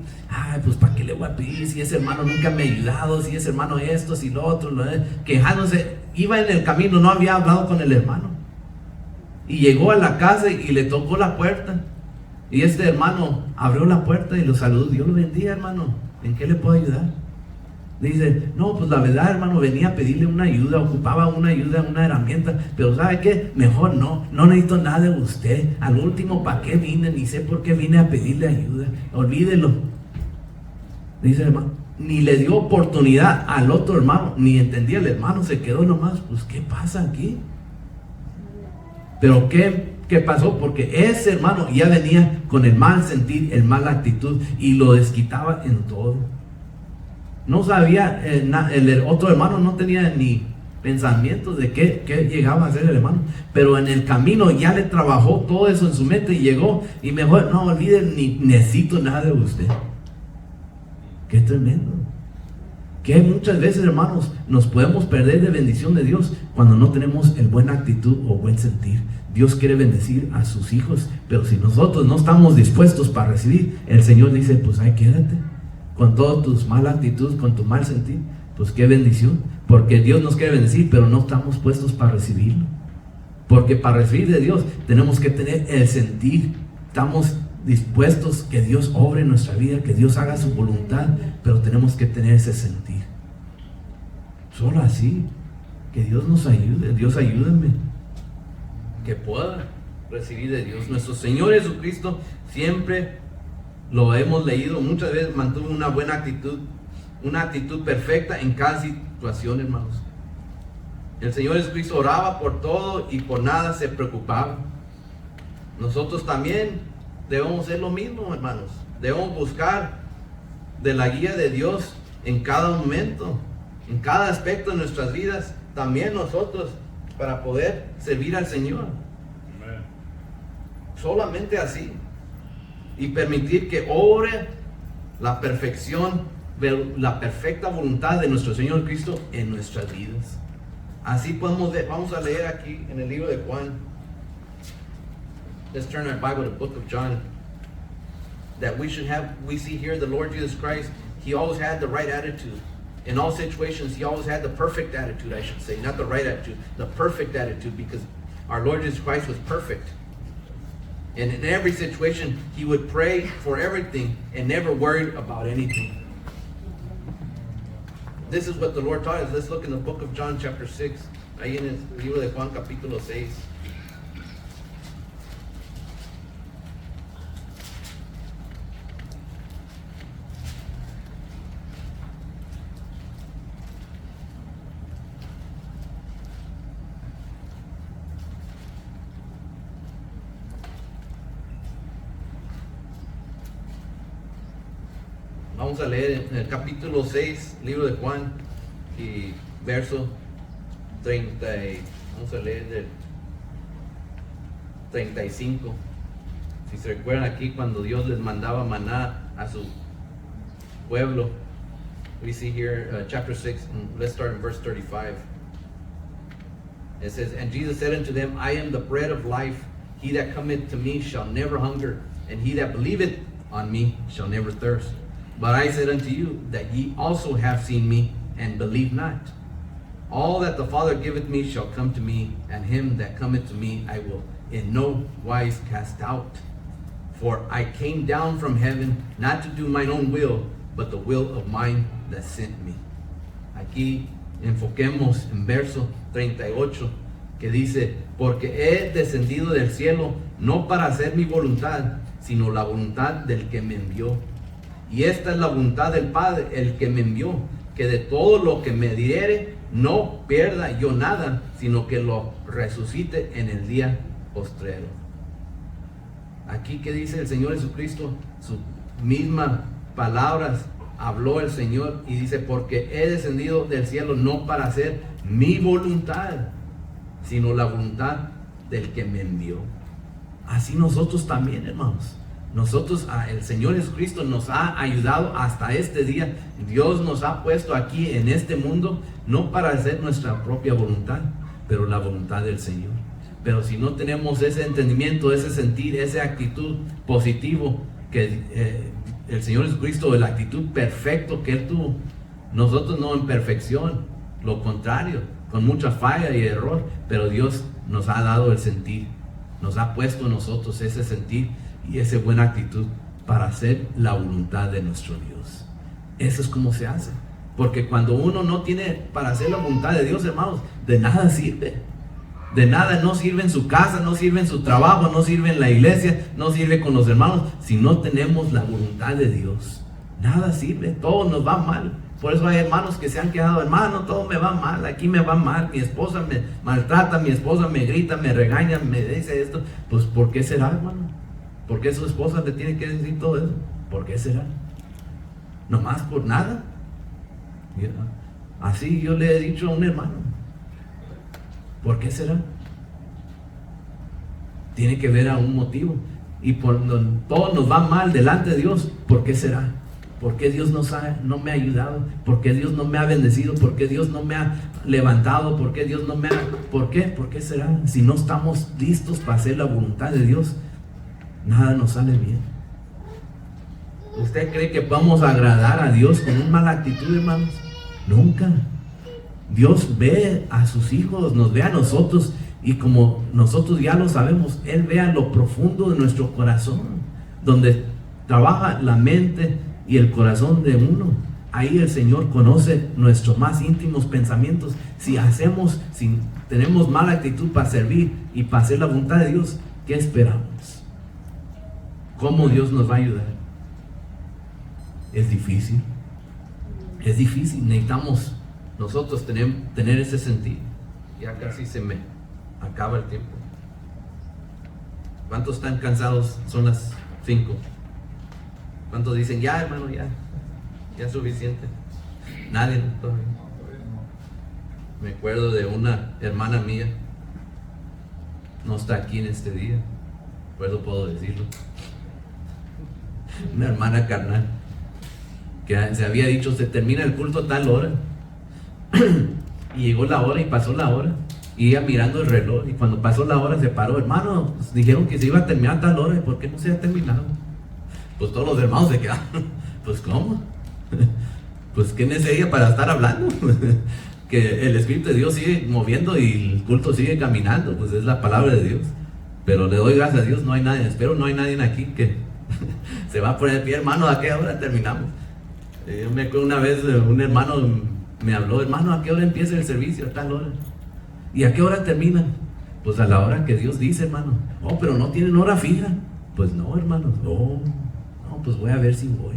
Pues ¿para qué le voy a pedir si ese hermano nunca me ha ayudado, si ese hermano esto, si lo otro, quejándose. Iba en el camino, no había hablado con el hermano, y llegó a la casa y le tocó la puerta, y este hermano abrió la puerta y lo saludó: Dios lo bendiga, hermano, ¿en qué le puedo ayudar? Dice: no, pues la verdad, hermano, venía a pedirle una ayuda, ocupaba una ayuda, una herramienta, pero ¿sabe qué? Mejor no necesito nada de usted. Al último, ¿para qué vine? Ni sé por qué vine a pedirle ayuda, olvídelo. Dice el hermano, ni le dio oportunidad al otro hermano, ni entendía el hermano, se quedó nomás: pues ¿qué pasa aquí? Pero ¿qué pasó? Porque ese hermano ya venía con el mal sentir, el mala actitud, y lo desquitaba en todo. No sabía, el otro hermano no tenía ni pensamientos de qué llegaba a hacer el hermano, pero en el camino ya le trabajó todo eso en su mente y llegó, y mejor no olviden, ni necesito nada de usted. Qué tremendo. Que muchas veces, hermanos, nos podemos perder de bendición de Dios cuando no tenemos el buena actitud o buen sentir. Dios quiere bendecir a sus hijos, pero si nosotros no estamos dispuestos para recibir, el Señor dice: pues ahí quédate con todas tus malas actitudes, con tu mal sentir. Pues qué bendición, porque Dios nos quiere bendecir, pero no estamos puestos para recibirlo. Porque para recibir de Dios tenemos que tener el sentir. Estamos dispuestos que Dios obre en nuestra vida, que Dios haga su voluntad, pero tenemos que tener ese sentir. Solo así, que Dios nos ayude. Dios, ayúdame que pueda recibir de Dios. Nuestro Señor Jesucristo, siempre lo hemos leído, muchas veces mantuvo una buena actitud, una actitud perfecta en cada situación, hermanos. El Señor Jesucristo oraba por todo y por nada se preocupaba. Nosotros también debemos hacer lo mismo, hermanos. Debemos buscar de la guía de Dios en cada momento, en cada aspecto de nuestras vidas, también nosotros, para poder servir al Señor. Solamente así. Y permitir que obre la perfección, la perfecta voluntad de nuestro Señor Cristo en nuestras vidas. Así podemos ver, vamos a leer aquí en el libro de Juan. Let's turn our Bible to the book of John. That we see here the Lord Jesus Christ, He always had the right attitude. In all situations, He always had the perfect attitude, I should say. Not the right attitude, the perfect attitude, because our Lord Jesus Christ was perfect. And in every situation, He would pray for everything and never worried about anything. This is what the Lord taught us. Let's look in the book of John chapter 6. Ahí en el libro de Juan capítulo 6. Vamos a leer en el capítulo 6, libro de Juan, y verso 30, vamos a leer del 35. Si se recuerdan aquí cuando Dios les mandaba maná a su pueblo, we see here chapter 6, let's start in verse 35. It says, "And Jesus said unto them, I am the bread of life. He that cometh to me shall never hunger, and he that believeth on me shall never thirst. But I said unto you, that ye also have seen me, and believe not. All that the Father giveth me shall come to me, and him that cometh to me I will in no wise cast out. For I came down from heaven, not to do mine own will, but the will of mine that sent me." Aquí enfoquemos en verso 38, que dice, "Porque he descendido del cielo, no para hacer mi voluntad, sino la voluntad del que me envió. Y esta es la voluntad del Padre, el que me envió, que de todo lo que me diere, no pierda yo nada, sino que lo resucite en el día postrero." Aquí que dice el Señor Jesucristo, sus mismas palabras habló el Señor y dice, porque he descendido del cielo no para hacer mi voluntad, sino la voluntad del que me envió. Así nosotros también, hermanos. Nosotros, el Señor Jesucristo nos ha ayudado hasta este día. Dios nos ha puesto aquí en este mundo, no para hacer nuestra propia voluntad, pero la voluntad del Señor. Pero si no tenemos ese entendimiento, ese sentir, esa actitud positivo que el Señor Jesucristo, la actitud perfecta que Él tuvo, nosotros no en perfección, lo contrario, con mucha falla y error, pero Dios nos ha dado el sentir, nos ha puesto en nosotros ese sentir y esa buena actitud para hacer la voluntad de nuestro Dios. Eso es como se hace, porque cuando uno no tiene para hacer la voluntad de Dios, hermanos, de nada sirve. De nada, no sirve en su casa, no sirve en su trabajo, no sirve en la iglesia, no sirve con los hermanos. Si no tenemos la voluntad de Dios, nada sirve, todo nos va mal. Por eso hay hermanos que se han quedado, hermano, todo me va mal, aquí me va mal, mi esposa me maltrata, mi esposa me grita, me regaña, me dice esto. Pues ¿por qué será, hermano? ¿Por qué su esposa le tiene que decir todo eso? ¿Por qué será? ¿Nomás por nada? Así yo le he dicho a un hermano. ¿Por qué será? Tiene que ver a un motivo. Y por todo nos va mal delante de Dios, ¿por qué será? ¿Por qué Dios no me ha ayudado? ¿Por qué Dios no me ha bendecido? ¿Por qué Dios no me ha levantado? ¿Por qué Dios no me ha... ¿Por qué? ¿Por qué será? Si no estamos listos para hacer la voluntad de Dios, nada nos sale bien. ¿Usted cree que vamos a agradar a Dios con una mala actitud, hermanos? Nunca. Dios ve a sus hijos, nos ve a nosotros, y como nosotros ya lo sabemos, Él ve a lo profundo de nuestro corazón, donde trabaja la mente y el corazón de uno. Ahí el Señor conoce nuestros más íntimos pensamientos. Si tenemos mala actitud para servir y para hacer la voluntad de Dios, ¿qué esperamos? ¿Cómo Dios nos va a ayudar? Es difícil. Es difícil. Necesitamos nosotros tener ese sentido. Ya casi se me acaba el tiempo. ¿Cuántos están cansados? Son las 5. ¿Cuántos dicen, ya hermano, ya es suficiente? Nadie, todavía. Me acuerdo de una hermana mía, no está aquí en este día, por eso puedo decirlo. Una hermana carnal. que se había dicho, se termina el culto a tal hora. Y llegó la hora y pasó la hora. Y ella mirando el reloj, y cuando pasó la hora se paró. Hermano, pues, dijeron que se iba a terminar a tal hora, ¿y por qué no se ha terminado? Pues todos los hermanos se quedaron. Pues ¿cómo? Pues ¿quién es ella para estar hablando? Que el Espíritu de Dios sigue moviendo y el culto sigue caminando, pues es la palabra de Dios. Pero le doy gracias a Dios, no hay nadie, espero no hay nadie aquí que se va a poner de pie. Hermano, ¿a qué hora terminamos? Yo me acuerdo una vez, un hermano me habló, hermano, ¿a qué hora empieza el servicio? A tal hora. ¿Y a qué hora terminan? Pues a la hora que Dios dice, hermano. Oh, pero no tienen hora fija. Pues no, hermano. Oh, no, pues voy a ver si voy.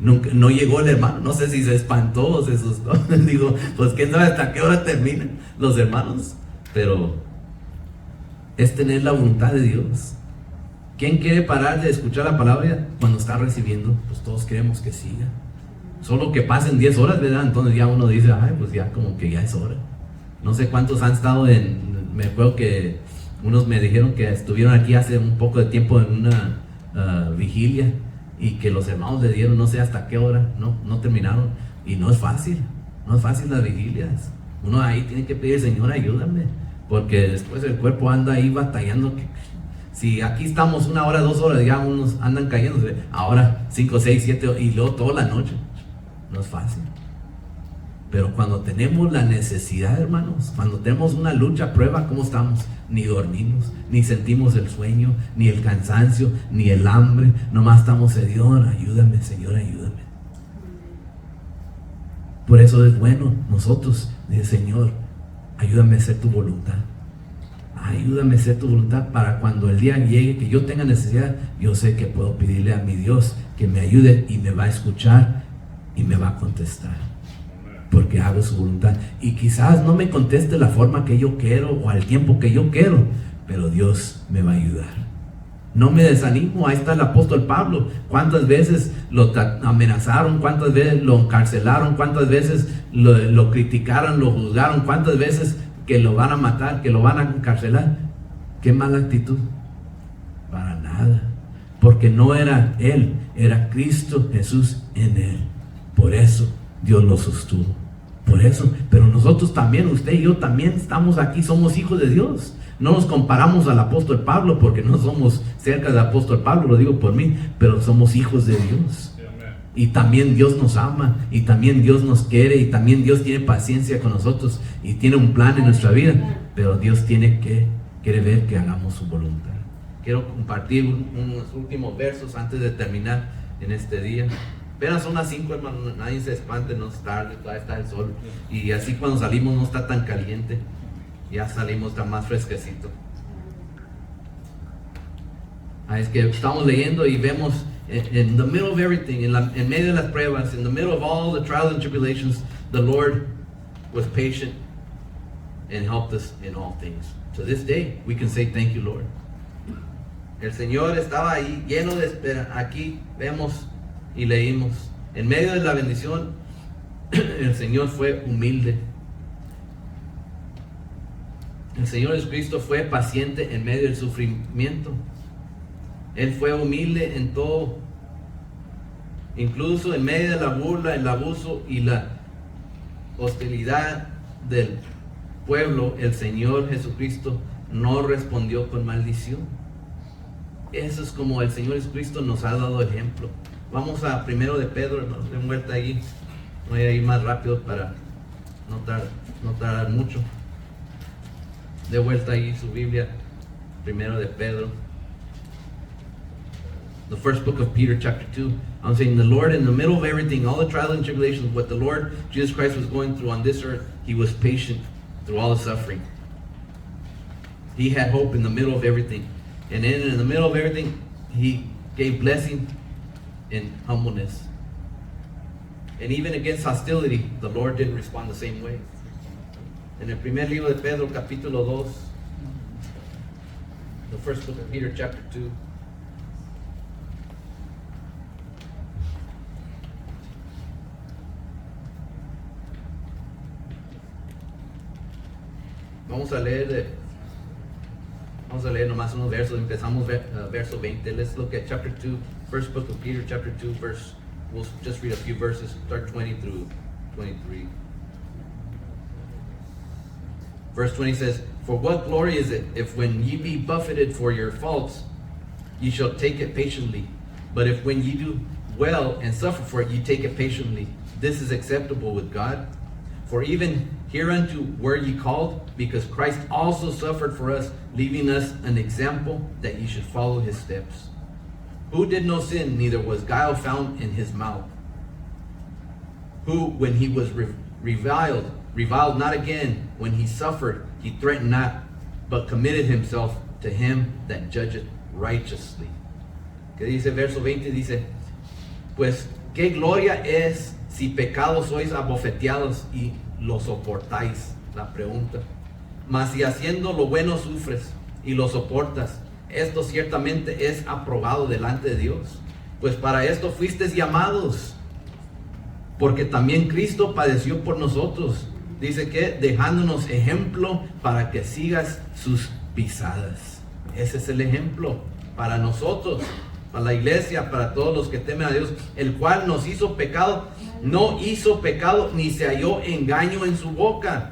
Nunca, no llegó el hermano, no sé si se espantó o se asustó. Digo, pues quién sabe hasta qué hora terminan los hermanos. Pero es tener la voluntad de Dios. ¿Quién quiere parar de escuchar la palabra cuando está recibiendo? Pues todos queremos que siga. Solo que pasen 10 horas, ¿verdad? Entonces ya uno dice, ay, pues ya como que ya es hora. No sé cuántos han estado me acuerdo que unos me dijeron que estuvieron aquí hace un poco de tiempo en una vigilia, y que los hermanos le dieron no sé hasta qué hora, no terminaron. Y no es fácil las vigilias. Uno ahí tiene que pedir, Señor, ayúdame, porque después el cuerpo anda ahí batallando. Si aquí estamos 1 hora, 2 horas, ya unos andan cayéndose. Ahora 5, 6, 7 y luego toda la noche. No es fácil. Pero cuando tenemos la necesidad, hermanos, cuando tenemos una lucha, prueba, ¿cómo estamos? Ni dormimos, ni sentimos el sueño, ni el cansancio, ni el hambre. Nomás estamos, Señor, ayúdame, Señor, ayúdame. Por eso es bueno nosotros, dice, Señor, ayúdame a hacer tu voluntad. Ayúdame a hacer tu voluntad para cuando el día llegue que yo tenga necesidad, yo sé que puedo pedirle a mi Dios que me ayude y me va a escuchar y me va a contestar. Porque hago su voluntad. Y quizás no me conteste la forma que yo quiero o al tiempo que yo quiero, pero Dios me va a ayudar. No me desanimo. Ahí está el apóstol Pablo. ¿Cuántas veces lo amenazaron? ¿Cuántas veces lo encarcelaron? ¿Cuántas veces lo criticaron, lo juzgaron? ¿Cuántas veces que lo van a matar, que lo van a encarcelar? ¿Qué mala actitud? Para nada. Porque no era él, era Cristo Jesús en él. Por eso Dios lo sostuvo. Por eso, pero nosotros también, usted y yo también estamos aquí, somos hijos de Dios. No nos comparamos al apóstol Pablo porque no somos cerca del apóstol Pablo, lo digo por mí, pero somos hijos de Dios. Y también Dios nos ama, y también Dios nos quiere, y también Dios tiene paciencia con nosotros y tiene un plan en nuestra vida, pero Dios quiere ver que hagamos su voluntad. Quiero compartir unos últimos versos antes de terminar en este día. Apenas son las 5, hermano, nadie se espante, no es tarde, todavía está el sol. Y así cuando salimos no está tan caliente, ya salimos, está más fresquecito. Es que estamos leyendo y vemos, in the middle of everything, en medio de las pruebas, in the middle of all the trials and tribulations, the Lord was patient and helped us in all things. To this day, we can say, thank you, Lord. El Señor estaba ahí lleno de esperanza. Aquí vemos y leímos, en medio de la bendición, el Señor fue humilde. El Señor Jesucristo fue paciente en medio del sufrimiento. Él fue humilde en todo, incluso en medio de la burla, el abuso y la hostilidad del pueblo. El Señor Jesucristo no respondió con maldición. Eso es como el Señor Jesucristo nos ha dado ejemplo. Vamos a 1 de Pedro, hermanos, den vuelta ahí. Voy a ir más rápido para no tardar mucho. De vuelta ahí su Biblia, 1 de Pedro. The first book of Peter, chapter 2. I'm saying the Lord, in the middle of everything, all the trials and tribulations, what the Lord Jesus Christ was going through on this earth, He was patient through all the suffering. He had hope in the middle of everything. And then in the middle of everything, He gave blessing and humbleness. And even against hostility, the Lord didn't respond the same way. En el primer libro de Pedro, capítulo 2, the first book of Peter, chapter 2. Vamos a leer nomás unos versos. Empezamos verso 20. Let's look at chapter 2, first book of Peter, chapter 2, verse We'll just read a few verses, start 20 through 23. Verse 20 says, "For what glory is it, if when ye be buffeted for your faults, ye shall take it patiently? But if when ye do well and suffer for it, ye take it patiently, this is acceptable with God. For even hereunto were ye called, because Christ also suffered for us, leaving us an example that ye should follow his steps. Who did no sin, neither was guile found in his mouth. Who, when he was reviled not again. When he suffered, he threatened not, but committed himself to him that judgeth righteously." Que dice verso 20, dice, "Pues qué gloria es si pecados sois abofeteados y lo soportáis." La pregunta. "Mas si haciendo lo bueno sufres y lo soportas, esto ciertamente es aprobado delante de Dios. Pues para esto fuisteis llamados, porque también Cristo padeció por nosotros." Dice que dejándonos ejemplo para que sigas sus pisadas. Ese es el ejemplo para nosotros, para la iglesia, para todos los que temen a Dios, el cual nos hizo pecado, no hizo pecado, ni se halló engaño en su boca.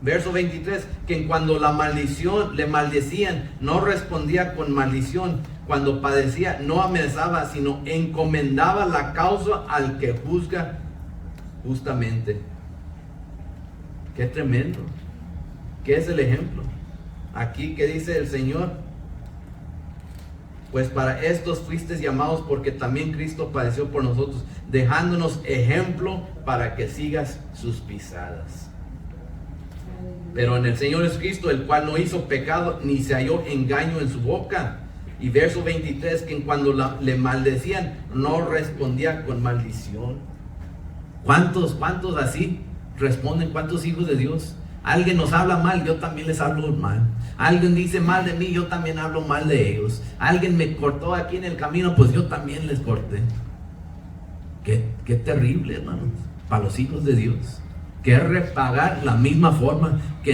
Verso 23, que en cuando la maldición le maldecían, no respondía con maldición. Cuando padecía, no amenazaba, sino encomendaba la causa al que juzga justamente. Qué tremendo. ¿Qué es el ejemplo? Aquí que dice el Señor, pues para estos fuisteis llamados, porque también Cristo padeció por nosotros, dejándonos ejemplo para que sigas sus pisadas. Pero en el Señor Jesucristo, el cual no hizo pecado, ni se halló engaño en su boca. Y verso 23, que en cuando le maldecían, no respondía con maldición. ¿Cuántos así responden? ¿Cuántos hijos de Dios? Alguien nos habla mal, yo también les hablo mal. Alguien dice mal de mí, yo también hablo mal de ellos. Alguien me cortó aquí en el camino, pues yo también les corté. Qué terrible, hermanos, para los hijos de Dios. Que es repagar la misma forma que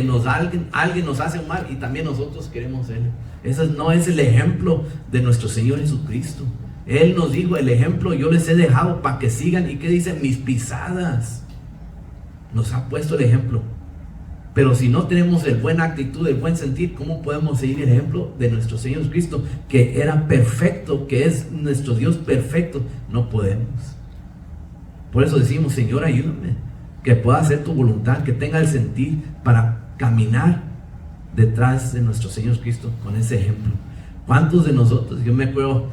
alguien nos hace mal y también nosotros queremos ser. Ese no es el ejemplo de nuestro Señor Jesucristo. Él nos dijo, el ejemplo yo les he dejado para que sigan. ¿Y qué dice? Mis pisadas. Nos ha puesto el ejemplo. Pero si no tenemos el buena actitud, el buen sentir, ¿cómo podemos seguir el ejemplo de nuestro Señor Jesucristo, que era perfecto, que es nuestro Dios perfecto? No podemos. Por eso decimos, Señor, ayúdame, que pueda hacer tu voluntad, que tenga el sentir para caminar detrás de nuestro Señor Jesucristo con ese ejemplo. ¿Cuántos de nosotros? Yo me acuerdo,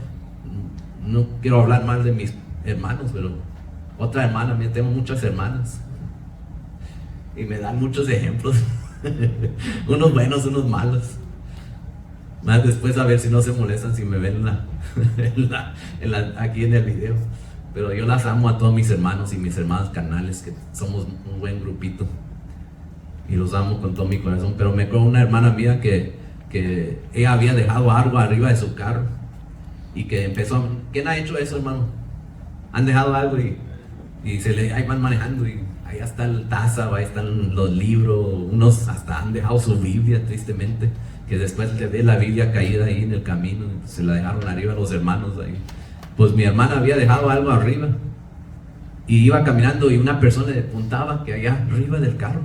no quiero hablar mal de mis hermanos, pero otra hermana, mía, tengo muchas hermanas y me dan muchos ejemplos, unos buenos, unos malos. Más después a ver si no se molestan si me ven aquí en el video. Pero yo las amo a todos mis hermanos y mis hermanas carnales, que somos un buen grupito. Y los amo con todo mi corazón. Pero me acuerdo una hermana mía que ella había dejado algo arriba de su carro. Y que empezó, ¿quién ha hecho eso, hermano? Han dejado algo y ahí van manejando y ahí está el taza, ahí están los libros. Unos hasta han dejado su Biblia, tristemente. Que después le ve la Biblia caída ahí en el camino. Se la dejaron arriba los hermanos ahí. Pues mi hermana había dejado algo arriba y iba caminando y una persona le apuntaba que allá arriba del carro.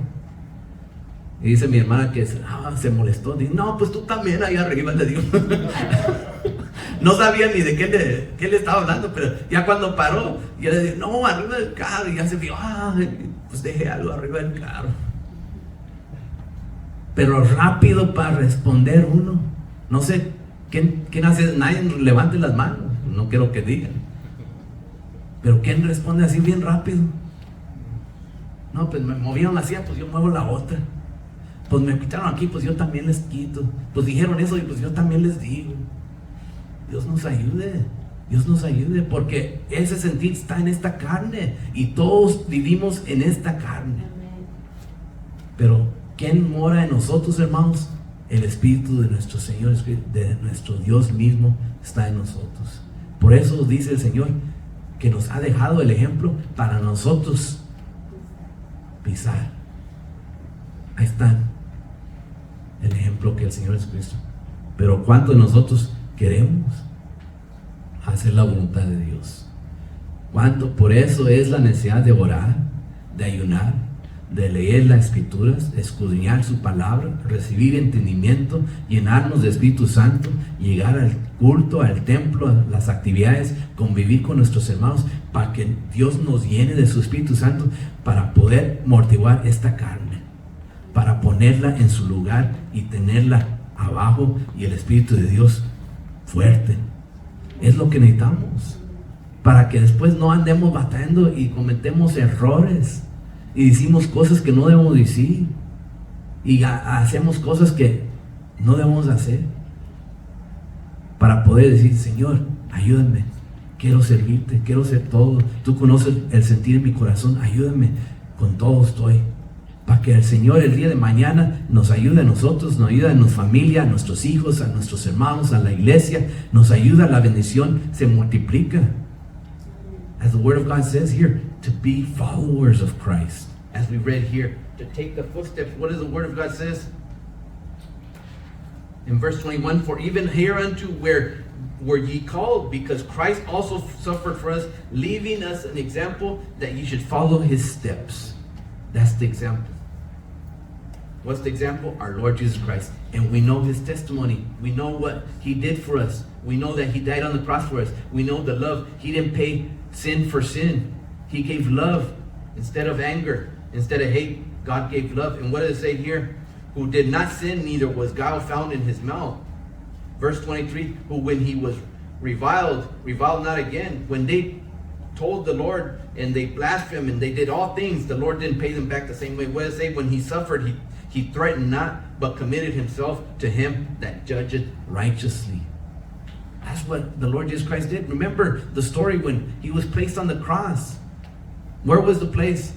Y dice mi hermana que se molestó. Dice, no, pues tú también allá arriba, le digo. No sabía ni de qué le estaba hablando, pero ya cuando paró, ya le dije, no, arriba del carro. Y ya se vio, pues dejé algo arriba del carro. Pero rápido para responder uno. No sé, ¿quién hace? Nadie levante las manos. No quiero que digan. Pero ¿quién responde así bien rápido? No, pues me movieron así, pues yo muevo la otra. Pues me quitaron aquí, pues yo también les quito. Pues dijeron eso y pues yo también les digo. Dios nos ayude. Dios nos ayude, porque ese sentir está en esta carne y todos vivimos en esta carne. Pero ¿quién mora en nosotros, hermanos? El Espíritu de nuestro Señor, de nuestro Dios mismo está en nosotros. Por eso dice el Señor que nos ha dejado el ejemplo para nosotros pisar. Ahí está el ejemplo que el Señor Jesucristo. Pero ¿cuántos de nosotros queremos hacer la voluntad de Dios? ¿Cuánto? Por eso es la necesidad de orar, de ayunar, de leer las escrituras, escudriñar su palabra, recibir entendimiento, llenarnos de Espíritu Santo, llegar al culto, al templo, a las actividades, convivir con nuestros hermanos, para que Dios nos llene de su Espíritu Santo, para poder mortiguar esta carne, para ponerla en su lugar y tenerla abajo, y el Espíritu de Dios fuerte. Es lo que necesitamos, para que después no andemos batallando y cometemos errores y decimos cosas que no debemos decir y hacemos cosas que no debemos hacer, para poder decir: Señor, ayúdame, quiero servirte, quiero ser todo, tú conoces el sentir en mi corazón, ayúdame, con todo estoy, para que el Señor el día de mañana nos ayude a nosotros, nos ayude a nuestra familia, a nuestros hijos, a nuestros hermanos, a la iglesia, nos ayuda, la bendición se multiplica. As the Word of God says here, to be followers of Christ. As we read here, to take the footsteps. What does the Word of God says? In verse 21, for even hereunto were ye called, because Christ also suffered for us, leaving us an example that ye should follow his steps. That's the example. What's the example? Our Lord Jesus Christ. And we know his testimony. We know what he did for us. We know that he died on the cross for us. We know the love. He didn't pay sin for sin. He gave love instead of anger, instead of hate. God gave love. And what does it say here? Who did not sin, neither was guile found in his mouth. Verse 23, who when he was reviled not again. When they told the Lord and they blasphemed and they did all things, the Lord didn't pay them back the same way. What does it say? When he suffered, he threatened not, but committed himself to him that judgeth righteously. That's what the Lord Jesus Christ did. Remember the story when he was placed on the cross. Where was the place?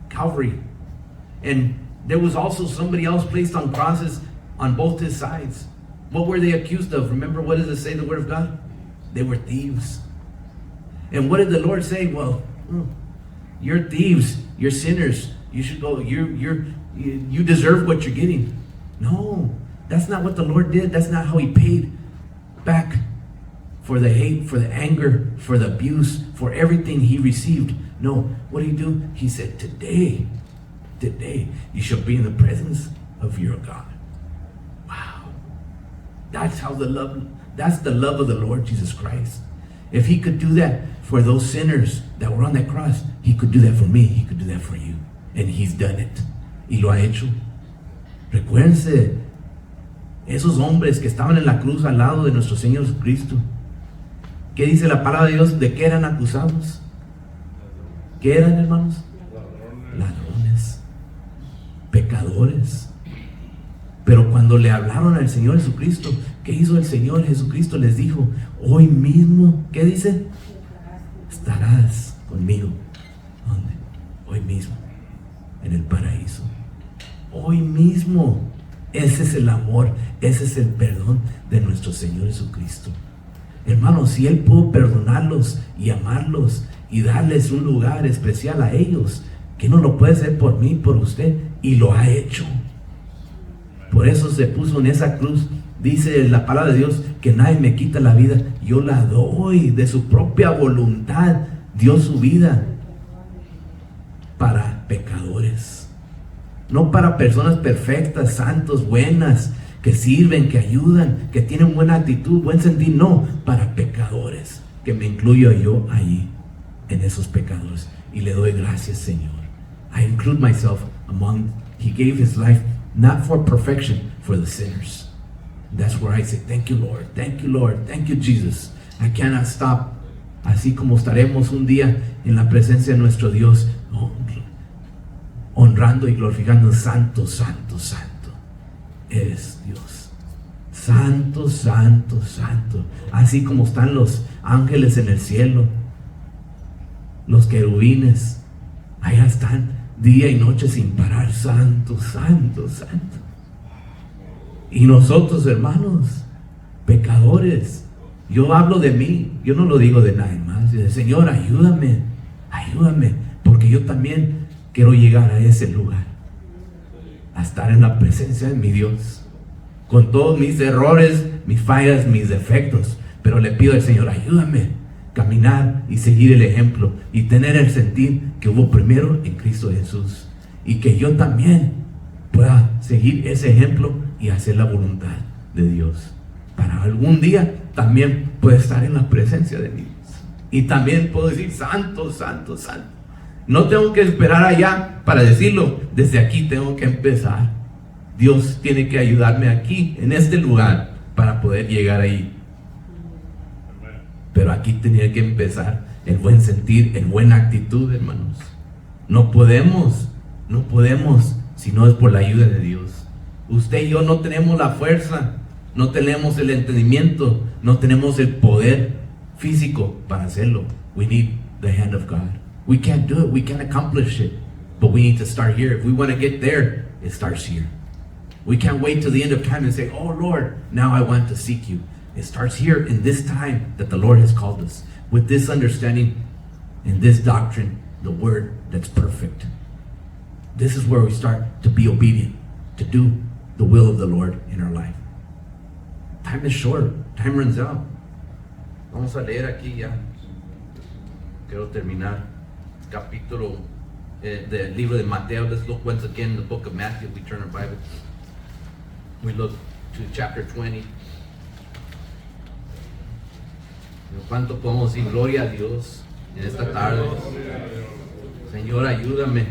Calvary. And there was also somebody else placed on crosses on both his sides. What were they accused of? Remember, what does it say in the Word of God? They were thieves. And what did the Lord say? Well, you're thieves, you're sinners. You should go. You deserve what you're getting. No, that's not what the Lord did. That's not how he paid back for the hate, for the anger, for the abuse, for everything he received. No, what did he do? He said, today you shall be in the presence of your God. Wow. That's the love of the Lord Jesus Christ. If he could do that for those sinners that were on that cross, he could do that for me. He could do that for you. And he's done it. Y lo ha hecho. Recuérdense, esos hombres que estaban en la cruz al lado de nuestro Señor Jesucristo. ¿Qué dice la palabra de Dios? ¿De qué eran acusados? ¿Qué eran, hermanos? Ladrones, pecadores. Pero cuando le hablaron al Señor Jesucristo, ¿qué hizo el Señor Jesucristo? Les dijo, hoy mismo, ¿qué dice? Estarás conmigo. ¿Dónde? Hoy mismo, en el paraíso. Hoy mismo. Ese es el amor, ese es el perdón de nuestro Señor Jesucristo. Hermanos, si Él pudo perdonarlos y amarlos y darles un lugar especial a ellos, ¿qué no lo puede hacer por mí, por usted? Y lo ha hecho. Por eso se puso en esa cruz. Dice la palabra de Dios que nadie me quita la vida, yo la doy. De su propia voluntad dio su vida para pecadores. No para personas perfectas, santos, buenas, que sirven, que ayudan, que tienen buena actitud, buen sentir. No, para pecadores, que me incluyo yo allí, en esos pecadores. Y le doy gracias, Señor. I include myself among. He gave his life not for perfection, for the sinners. That's where I say, thank you, Lord. Thank you, Lord. Thank you, Jesus. I cannot stop. Así como estaremos un día en la presencia de nuestro Dios, honrando y glorificando, santo, santo, santo, eres Dios. Santo, santo, santo. Así como están los ángeles en el cielo, los querubines, allá están día y noche sin parar, santo, santo, santo. Y nosotros, hermanos, pecadores, yo hablo de mí, yo no lo digo de nadie más. Señor, ayúdame, ayúdame, porque yo también quiero llegar a ese lugar, a estar en la presencia de mi Dios, con todos mis errores, mis fallas, mis defectos. Pero le pido al Señor, ayúdame, caminar y seguir el ejemplo y tener el sentir que hubo primero en Cristo Jesús, y que yo también pueda seguir ese ejemplo y hacer la voluntad de Dios, para algún día también pueda estar en la presencia de Dios y también puedo decir santo, santo, santo. No tengo que esperar allá para decirlo, desde aquí tengo que empezar. Dios tiene que ayudarme aquí en este lugar para poder llegar ahí. Pero aquí tenía que empezar el buen sentir, el buena actitud, hermanos. No podemos si no es por la ayuda de Dios. Usted y yo no tenemos la fuerza, no tenemos el entendimiento, no tenemos el poder físico para hacerlo. We need the hand of God. We can't do it, we can't accomplish it, but we need to start here. If we want to get there, it starts here. We can't wait till the end of time and say, oh Lord, now I want to seek you. It starts here in this time that the Lord has called us, with this understanding and this doctrine, the word that's perfect. This is where we start to be obedient, to do the will of the Lord in our life. Time is short, time runs out. Vamos a leer aquí ya. Quiero terminar capítulo del libro de Mateo. Let's look once again in the book of Matthew. We turn our Bible. We look to chapter 20. ¿Cuánto podemos decir gloria a Dios en esta tarde? Señor, ayúdame.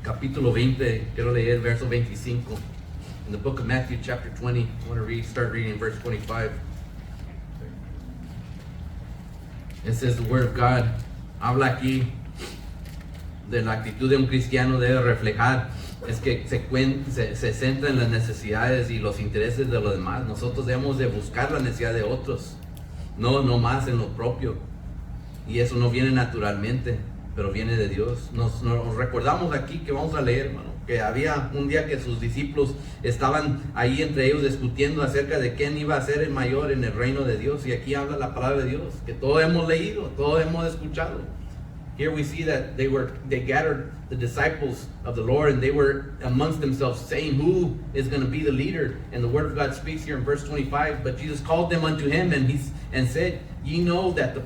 Capítulo 20, quiero leer verso 25. In the book of Matthew, chapter 20, I want to start reading in verse 25. It says the word of God. Habla aquí de la actitud de un cristiano debe reflejar. Es que se centra en las necesidades y los intereses de los demás. Nosotros debemos de buscar la necesidad de otros, no más en lo propio. Y eso no viene naturalmente, pero viene de Dios. Nos recordamos aquí que vamos a leer, hermano, que había un día que sus discípulos estaban ahí entre ellos discutiendo acerca de quién iba a ser el mayor en el reino de Dios. Y aquí habla la palabra de Dios, que todos hemos leído, todos hemos escuchado. Here we see that they gathered the disciples of the Lord, and they were amongst themselves saying who is going to be the leader. And the word of God speaks here in verse 25. But Jesus called them unto him and said, ye know that the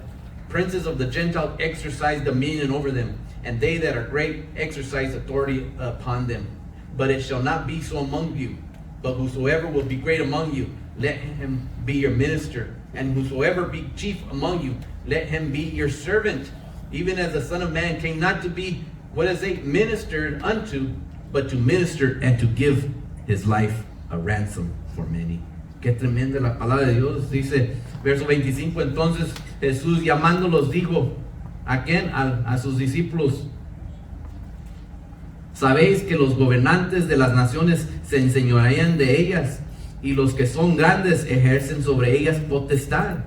princes of the Gentiles exercise dominion over them, and they that are great exercise authority upon them. But it shall not be so among you. But whosoever will be great among you, let him be your minister. And whosoever be chief among you, let him be your servant. Even as the Son of Man came not to be, ministered unto, but to minister and to give his life a ransom for many. Qué tremenda la palabra de Dios. Dice, verso 25, entonces Jesús llamándolos dijo, ¿a quién? A sus discípulos. Sabéis que los gobernantes de las naciones se enseñorean de ellas, y los que son grandes ejercen sobre ellas potestad.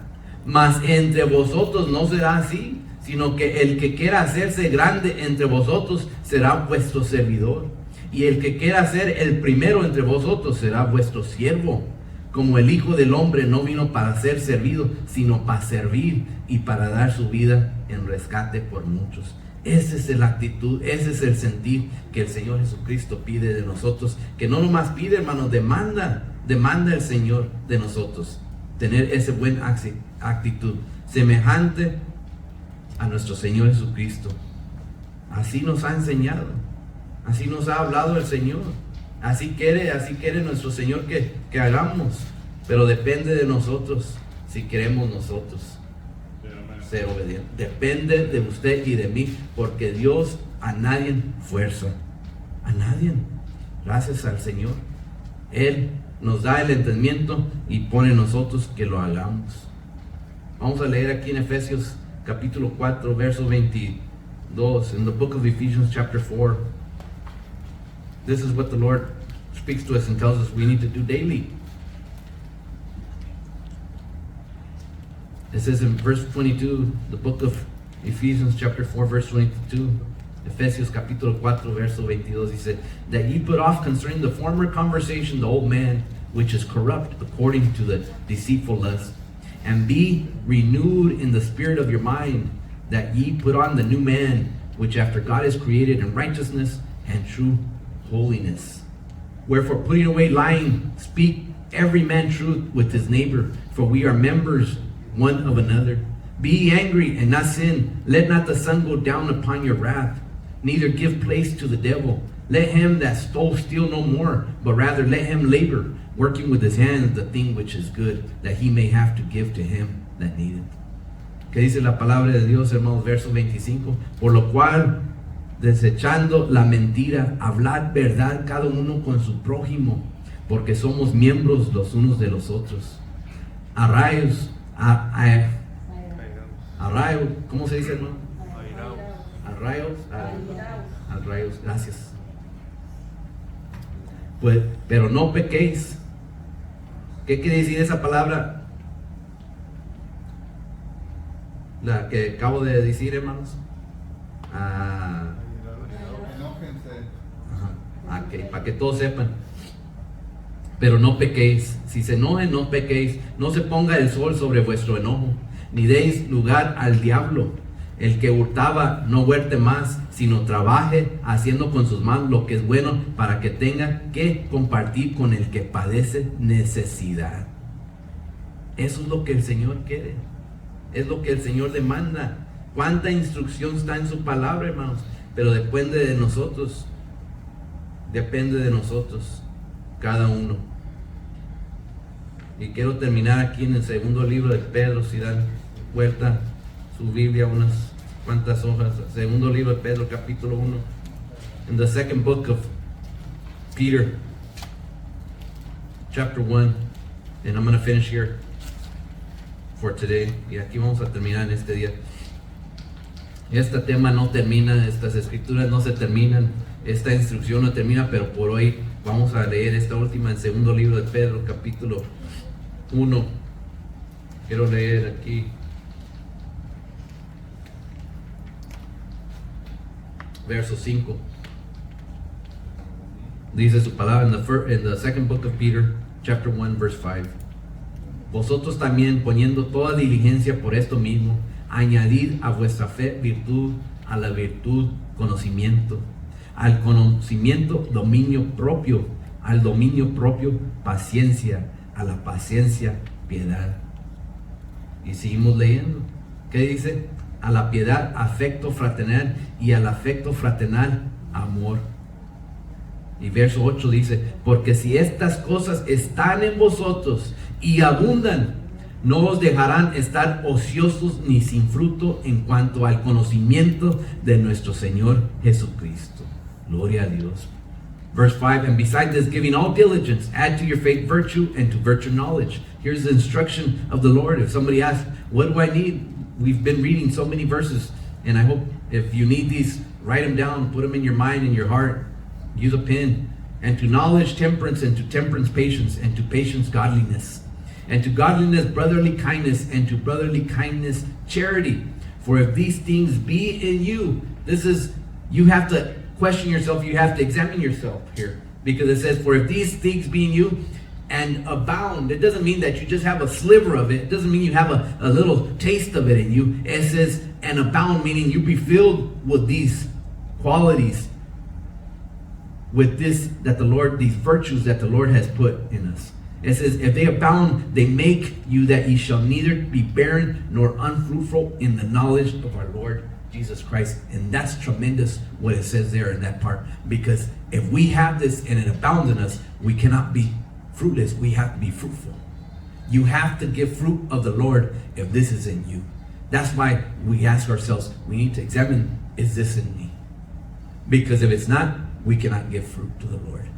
Mas entre vosotros no será así, sino que el que quiera hacerse grande entre vosotros será vuestro servidor, y el que quiera ser el primero entre vosotros será vuestro siervo. Como el Hijo del Hombre no vino para ser servido, sino para servir y para dar su vida en rescate por muchos. Esa es la actitud, ese es el sentir que el Señor Jesucristo pide de nosotros, que no nomás pide, hermanos, demanda el Señor de nosotros, tener esa buena actitud, semejante a nuestro Señor Jesucristo. Así nos ha enseñado, así nos ha hablado el Señor, así quiere nuestro Señor que hagamos, pero depende de nosotros si queremos nosotros ser obedientes. Depende de usted y de mí, porque Dios a nadie fuerza, a nadie. Gracias al Señor, Él nos da el entendimiento y pone en nosotros que lo hagamos. Vamos a leer aquí en Efesios capítulo 4, verso 22, in the book of Ephesians chapter 4. This is what the Lord speaks to us and tells us we need to do daily. It says in verse 22, the book of Ephesians chapter 4, verse 22, Efesios capítulo 4, verso 22, dice, that ye put off concerning the former conversation the old man, which is corrupt according to the deceitful lust, and be renewed in the spirit of your mind, that ye put on the new man, which after God is created in righteousness and true holiness. Wherefore, putting away lying, speak every man truth with his neighbor, for we are members one of another. Be ye angry and not sin. Let not the sun go down upon your wrath, neither give place to the devil. Let him that stole steal no more, but rather let him labor, working with his hands the thing which is good, that he may have to give to him that needeth. ¿Qué dice la palabra de Dios, hermanos? Verso 25. Por lo cual, desechando la mentira, hablad verdad cada uno con su prójimo, porque somos miembros los unos de los otros. Arrayos, arrayos, ¿cómo se dice, hermano? Arrayos, gracias. Pues, pero no pequéis. ¿Qué quiere decir esa palabra? La que acabo de decir, hermanos. Okay, para que todos sepan. Pero no pequéis. Si se enojen, no pequéis. No se ponga el sol sobre vuestro enojo, ni deis lugar al diablo. El que hurtaba no huerte más, sino trabaje haciendo con sus manos lo que es bueno, para que tenga que compartir con el que padece necesidad. Eso es lo que el Señor quiere. Es lo que el Señor demanda. Cuánta instrucción está en su palabra, hermanos. Pero depende de nosotros. Depende de nosotros, cada uno. Y quiero terminar aquí en el segundo libro de Pedro. Si dan vuelta su Biblia unas cuantas hojas. Segundo libro de Pedro, capítulo 1. In the second book of Peter, chapter 1. And I'm going to finish here for today. Y aquí vamos a terminar en este día. Este tema no termina, estas escrituras no se terminan, esta instrucción no termina, pero por hoy vamos a leer esta última en segundo libro de Pedro, capítulo 1. Quiero leer aquí verso 5. Dice su palabra in the second book of Peter, chapter 1, verse 5. Vosotros también, poniendo toda diligencia por esto mismo, añadid a vuestra fe virtud, a la virtud conocimiento, al conocimiento dominio propio, al dominio propio paciencia, a la paciencia piedad. Y seguimos leyendo. ¿Qué dice? A la piedad afecto fraternal, y al afecto fraternal amor. Y verso 8 dice: porque si estas cosas están en vosotros y abundan, no os dejarán estar ociosos ni sin fruto en cuanto al conocimiento de nuestro Señor Jesucristo. Gloria a Dios. Verse 5, and besides this, giving all diligence, add to your faith virtue, and to virtue knowledge. Here's the instruction of the Lord. If somebody asks, what do I need? We've been reading so many verses, and I hope if you need these, write them down, put them in your mind and your heart. Use a pen. And to knowledge temperance, and to temperance patience, and to patience godliness, and to godliness brotherly kindness, and to brotherly kindness charity. For if these things be in you, you have to question yourself, you have to examine yourself here, because it says, for if these things be in you and abound, it doesn't mean that you just have a sliver of it doesn't mean you have a little taste of it in you. It says and abound, meaning you be filled with these qualities, with this that the Lord, these virtues that the Lord has put in us. It says, if they abound, they make you that ye shall neither be barren nor unfruitful in the knowledge of our Lord Jesus Christ. And that's tremendous what it says there in that part. Because if we have this and it abounds in us, we cannot be fruitless. We have to be fruitful. You have to give fruit of the Lord if this is in you. That's why we ask ourselves, we need to examine, is this in me? Because if it's not, we cannot give fruit to the Lord.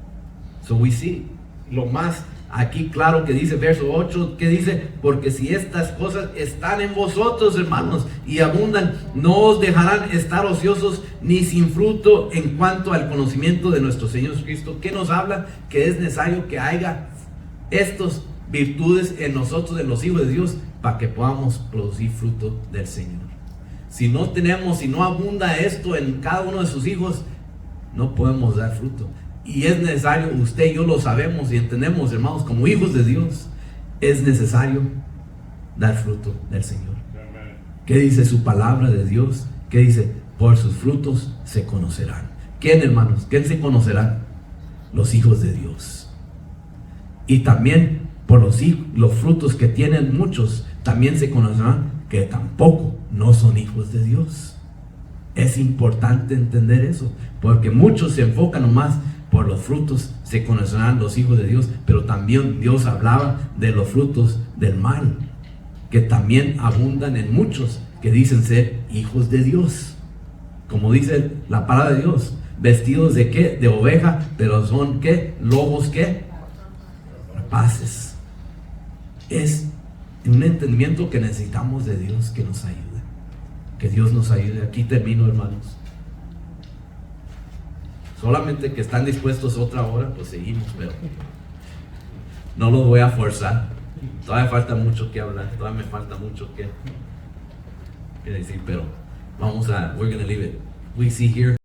So we see lo más aquí claro que dice verso 8, que dice, porque si estas cosas están en vosotros, hermanos, y abundan, no os dejarán estar ociosos ni sin fruto en cuanto al conocimiento de nuestro Señor Jesucristo. ¿Qué nos habla? Que es necesario que haya estas virtudes en nosotros, en los hijos de Dios, para que podamos producir fruto del Señor. Si no tenemos, si no abunda esto en cada uno de sus hijos, no podemos dar fruto. Y es necesario, usted y yo lo sabemos y entendemos, hermanos, como hijos de Dios, es necesario dar fruto del Señor. ¿Qué dice su palabra de Dios? ¿Qué dice? Por sus frutos se conocerán. ¿Quién, hermanos? ¿Quién se conocerán? Los hijos de Dios. Y también Por los frutos que tienen muchos, también se conocerán que tampoco no son hijos de Dios. Es importante entender eso, porque muchos se enfocan nomás por los frutos, se conocerán los hijos de Dios, pero también Dios hablaba de los frutos del mal, que también abundan en muchos que dicen ser hijos de Dios. Como dice la palabra de Dios, vestidos de ¿qué? De oveja, pero son ¿qué? Lobos ¿qué? Rapaces. Es un entendimiento que necesitamos de Dios que nos ayude. Que Dios nos ayude. Aquí termino, hermanos. Solamente que están dispuestos otra hora, pues seguimos, pero no los voy a forzar. Todavía falta mucho que hablar, todavía me falta mucho que decir, pero we're going to leave it. We see here